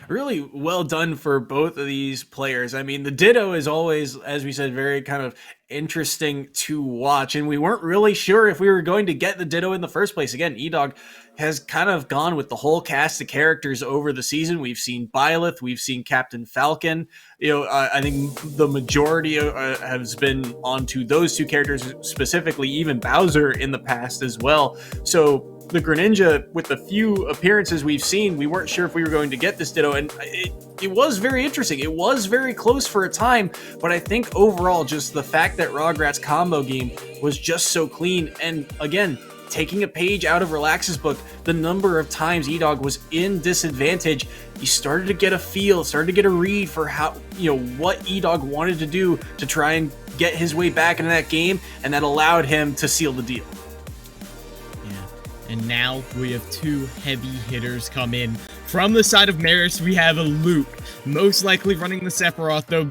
Really well done for both of these players. I mean, the Ditto is always, as we said, very kind of interesting to watch, and we weren't really sure if we were going to get the Ditto in the first place. Again, E-Dog has kind of gone with the whole cast of characters over the season. We've seen Byleth, we've seen Captain Falcon. I think the majority has been onto those two characters specifically, even Bowser in the past as well. So the Greninja, with the few appearances we've seen, we weren't sure if we were going to get this Ditto, and it was very interesting. It was very close for a time, but I think overall, just the fact that Rograt's combo game was just so clean, and again, taking a page out of Relax's book, the number of times E-Dog was in disadvantage, you started to get a feel, started to get a read for how, what E-Dog wanted to do to try and get his way back into that game, and that allowed him to seal the deal. And now we have two heavy hitters come in. From the side of Marist, we have a Luke, most likely running the Sephiroth, though,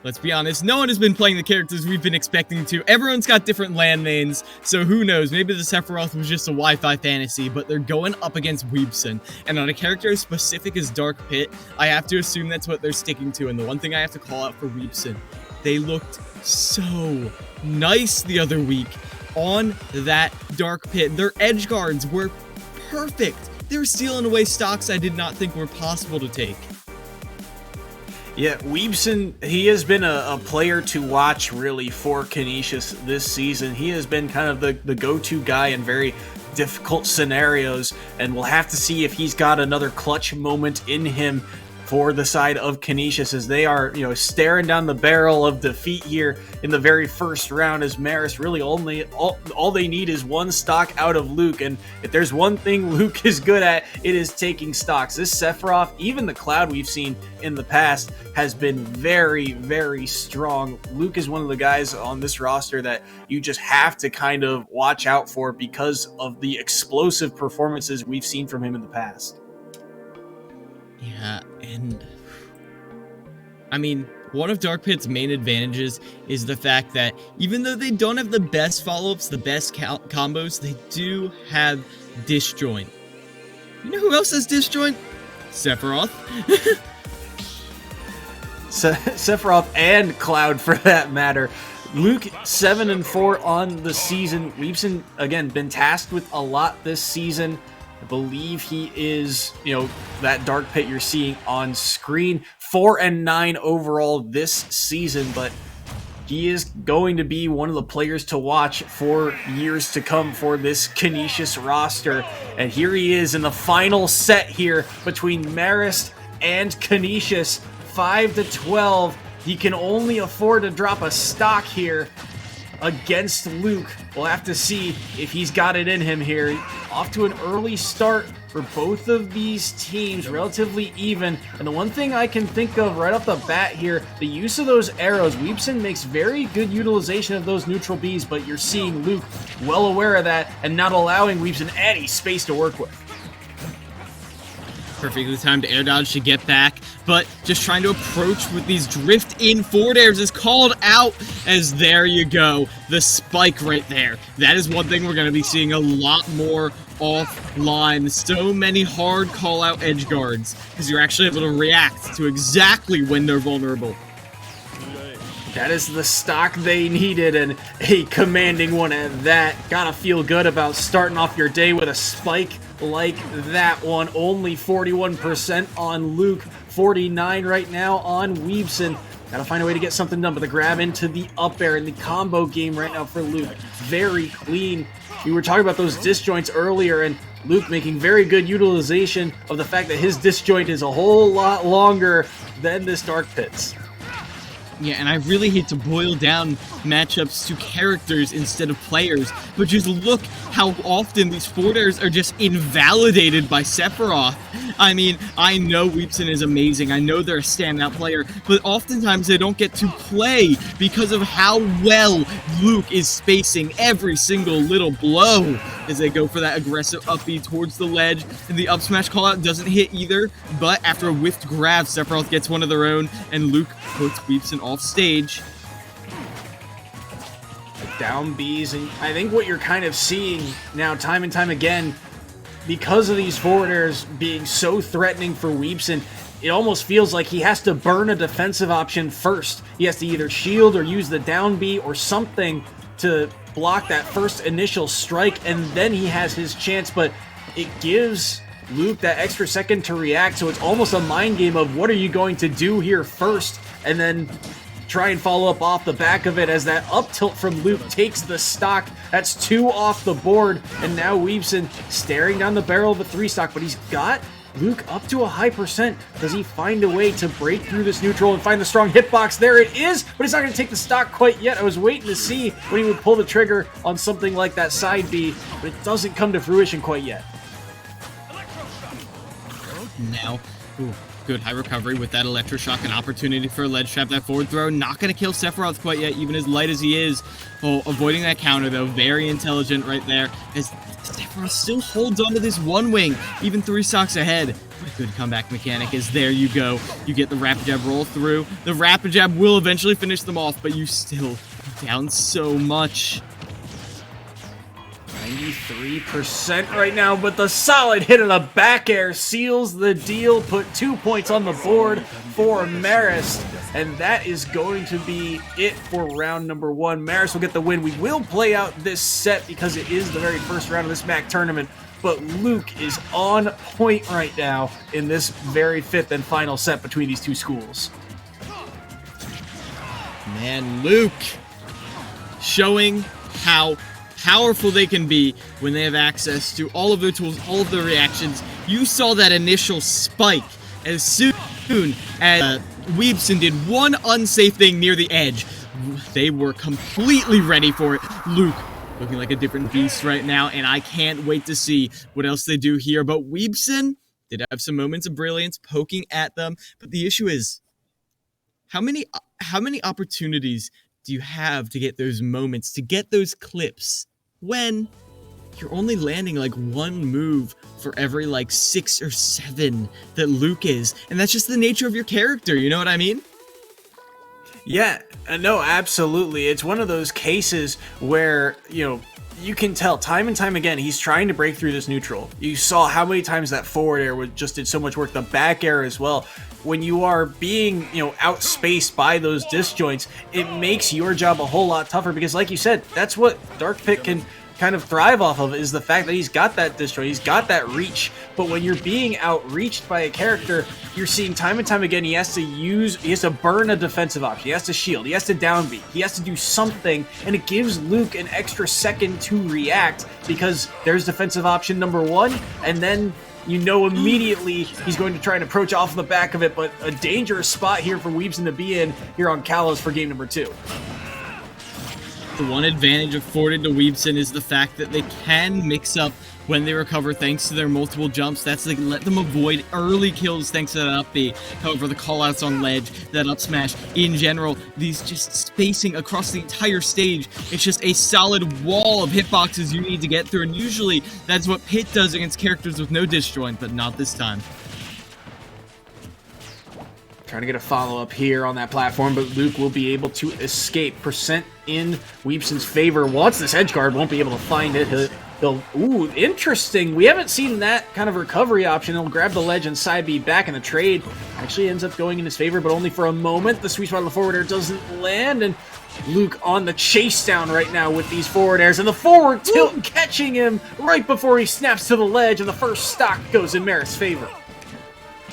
let's be honest, no one has been playing the characters we've been expecting to. Everyone's got different land names, so who knows, maybe the Sephiroth was just a Wi-Fi fantasy, but they're going up against Weebson. And on a character as specific as Dark Pit, I have to assume that's what they're sticking to, and the one thing I have to call out for Weebson, they looked so nice the other week on that Dark Pit. Their edge guards were perfect. They were stealing away stocks I did not think were possible to take. Yeah, Weebson, he has been a player to watch really for Canisius this season. He has been kind of the go-to guy in very difficult scenarios, and we'll have to see if he's got another clutch moment in him for the side of Canisius, as they are, staring down the barrel of defeat here in the very first round, as Marist really all they need is one stock out of Luke, and if there's one thing Luke is good at, it is taking stocks. This Sephiroth, even the Cloud we've seen in the past, has been very, very strong. Luke is one of the guys on this roster that you just have to kind of watch out for because of the explosive performances we've seen from him in the past. Yeah, and I mean, one of Dark Pit's main advantages is the fact that even though they don't have the best follow-ups, the best combos, they do have Disjoint. You know who else has Disjoint? Sephiroth. Sephiroth and Cloud, for that matter. Luke 7-4 on the season. Weebson, again, been tasked with a lot this season. I believe he is, that Dark Pit you're seeing on screen. 4-9 overall this season, but he is going to be one of the players to watch for years to come for this Canisius roster. And here he is in the final set here between Marist and Canisius. 5-12. He can only afford to drop a stock here against Luke. We'll have to see if he's got it in him here. Off to an early start for both of these teams, relatively even. And the one thing I can think of right off the bat here, the use of those arrows. Weebson makes very good utilization of those neutral Bs, but you're seeing Luke well aware of that and not allowing Weebson any space to work with. Perfectly timed air dodge to get back, but just trying to approach with these drift in forward airs is called out, as there you go, the spike right there. That is one thing we're going to be seeing a lot more offline. So many hard call out edge guards, because you're actually able to react to exactly when they're vulnerable. That is the stock they needed, and a commanding one at that. Gotta feel good about starting off your day with a spike like that one. Only 41% on Luke, 49 right now on Weebson. Gotta find a way to get something done, but the grab into the up air in the combo game right now for Luke. Very clean. We were talking about those disjoints earlier, and Luke making very good utilization of the fact that his disjoint is a whole lot longer than this Dark Pit's. Yeah, and I really hate to boil down matchups to characters instead of players, but just look how often these forward airs are just invalidated by Sephiroth. I mean, I know Weebson is amazing, I know they're a standout player, but oftentimes they don't get to play because of how well Luke is spacing every single little blow as they go for that aggressive up B towards the ledge, and the up smash callout doesn't hit either, but after a whiffed grab, Sephiroth gets one of their own, and Luke puts Weebson off stage. Down Bs, and I think what you're kind of seeing now time and time again, because of these forward airs being so threatening for Weebson, it almost feels like he has to burn a defensive option first. He has to either shield or use the down B or something to block that first initial strike, and then he has his chance, but it gives Luke that extra second to react, so it's almost a mind game of what are you going to do here first, and then try and follow up off the back of it as that up tilt from Luke takes the stock. That's 2 off the board, and now Weebson staring down the barrel of a 3 stock, but he's got Luke up to a high percent. Does he find a way to break through this neutral and find the strong hitbox? There it is, but he's not going to take the stock quite yet. I was waiting to see when he would pull the trigger on something like that side B, but it doesn't come to fruition quite yet. Now, good high recovery with that electroshock, an opportunity for a ledge trap. That forward throw not going to kill Sephiroth quite yet, even as light as he is. Oh, avoiding that counter though, very intelligent right there, as Sephiroth still holds onto this one wing, even 3 stocks ahead. What a good comeback mechanic is there you go. You get the rapid jab roll through. The rapid jab will eventually finish them off, but you still down so much. 93% right now, but the solid hit of the back air seals the deal, put 2 points on the board for Marist, and that is going to be it for round number 1. Marist will get the win. We will play out this set because it is the very first round of this MAAC tournament, but Luke is on point right now in this very 5th and final set between these two schools. Man, Luke showing how powerful they can be when they have access to all of their tools, all of their reactions. You saw that initial spike as soon as Weebson did one unsafe thing near the edge. They were completely ready for it. Luke looking like a different beast right now, and I can't wait to see what else they do here. But Weebson did have some moments of brilliance poking at them, but the issue is how many opportunities do you have to get those moments, to get those clips, when you're only landing like one move for every like 6 or 7 that Luke is, and that's just the nature of your character, you know what I mean? Yeah, no, absolutely. It's one of those cases where, you know, you can tell time and time again he's trying to break through this neutral. You saw how many times that forward air just did so much work, the back air as well. When you are being, you know, outspaced by those disjoints, it makes your job a whole lot tougher because, like you said, that's what Dark Pit can kind of thrive off of, is the fact that he's got that disjoint, he's got that reach. But when you're being outreached by a character, you're seeing time and time again he has to burn a defensive option, he has to shield, he has to down B, he has to do something, and it gives Luke an extra second to react because there's defensive option number 1, and then you know immediately he's going to try and approach off the back of it, but a dangerous spot here for Weebson to be in here on Kalos for game number 2. The one advantage afforded to Weebson is the fact that they can mix up when they recover thanks to their multiple jumps. That's like let them avoid early kills thanks to that up B. However, the callouts on ledge, that up smash, in general, these just spacing across the entire stage, it's just a solid wall of hitboxes you need to get through, and usually that's what Pit does against characters with no disjoint, but not this time. Trying to get a follow-up here on that platform, but Luke will be able to escape. Percent in Weebson's favor. Wants this edge guard, won't be able to find it. He'll Ooh, interesting. We haven't seen that kind of recovery option. He'll grab the ledge and side B back, in the trade actually ends up going in his favor, but only for a moment. The sweet spot of the forward air doesn't land, and Luke on the chase down right now with these forward airs, and the forward tilt catching him right before he snaps to the ledge, and the first stock goes in Marist's favor.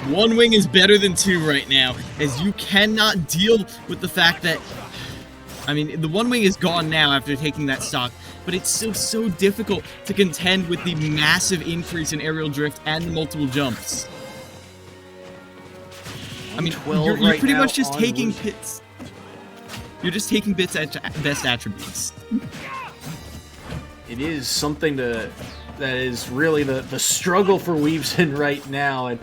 One wing is better than two right now, as you cannot deal with the fact that, I mean, the one wing is gone now after taking that stock, but it's still so difficult to contend with the massive increase in aerial drift and the multiple jumps. I mean, you're pretty much just taking pits. You're just taking bits at best attributes. It is something that is really the struggle for Weebson right now, and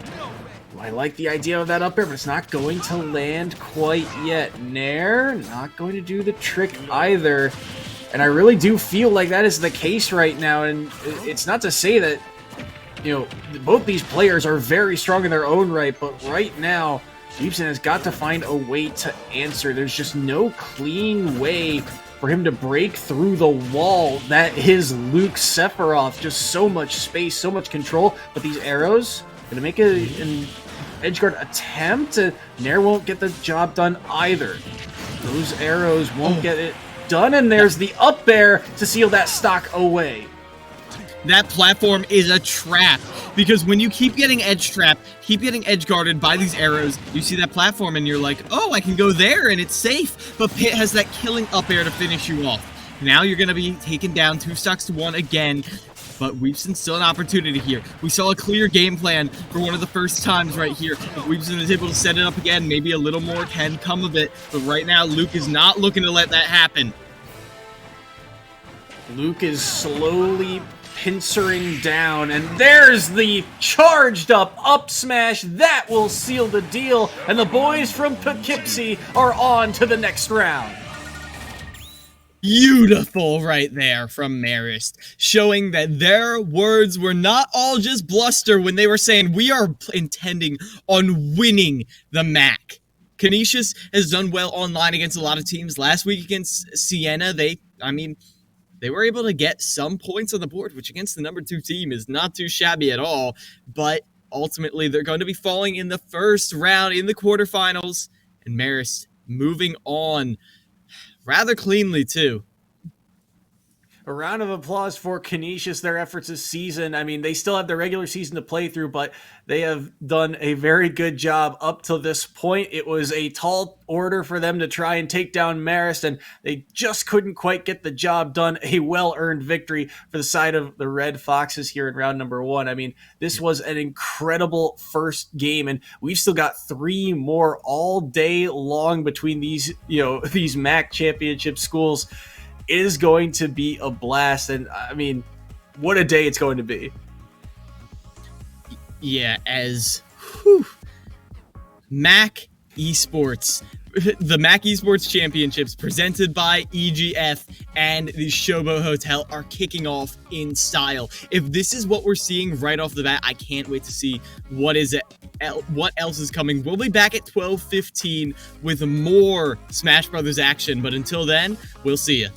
I like the idea of that up air, but it's not going to land quite yet. Nair, not going to do the trick either. And I really do feel like that is the case right now, and it's not to say that, you know, both these players are very strong in their own right, but right now, Weebson has got to find a way to answer. There's just no clean way for him to break through the wall that is Luke Sephiroth. Just so much space, so much control, but these arrows, gonna make an edgeguard attempt. Nair won't get the job done either. Those arrows won't get it done, and there's the up air to seal that stock away. That platform is a trap, because when you keep getting edge trapped, keep getting edge guarded by these arrows, you see that platform and you're like, oh, I can go there and it's safe, but Pit has that killing up air to finish you off. Now you're going to be taken down 2 stocks to 1 again, but Weebson's still an opportunity here. We saw a clear game plan for one of the first times right here. If Weebson is able to set it up again, maybe a little more can come of it, but right now Luke is not looking to let that happen. Luke is slowly pincering down, and there's the charged up smash that will seal the deal, and the boys from Poughkeepsie are on to the next round. Beautiful right there from Marist, showing that their words were not all just bluster when they were saying we are intending on winning the MAAC. Canisius has done well online against a lot of teams. Last week against Siena, they were able to get some points on the board, which against the number 2 team is not too shabby at all. But ultimately, they're going to be falling in the first round in the quarterfinals. And Marist moving on rather cleanly, too. A round of applause for Canisius, their efforts this season. I mean, they still have their regular season to play through, but they have done a very good job up to this point. It was a tall order for them to try and take down Marist, and they just couldn't quite get the job done. A well-earned victory for the side of the Red Foxes here in round number 1. I mean, this was an incredible first game, and we've still got 3 more all day long between these, these MAAC championship schools. It is going to be a blast, and I mean, what a day it's going to be. Yeah, MAAC Esports, the MAAC Esports Championships presented by EGF and the Showboat Hotel are kicking off in style. If this is what we're seeing right off the bat, I can't wait to see what else is coming. We'll be back at 12:15 with more Smash Brothers action, but until then, we'll see you.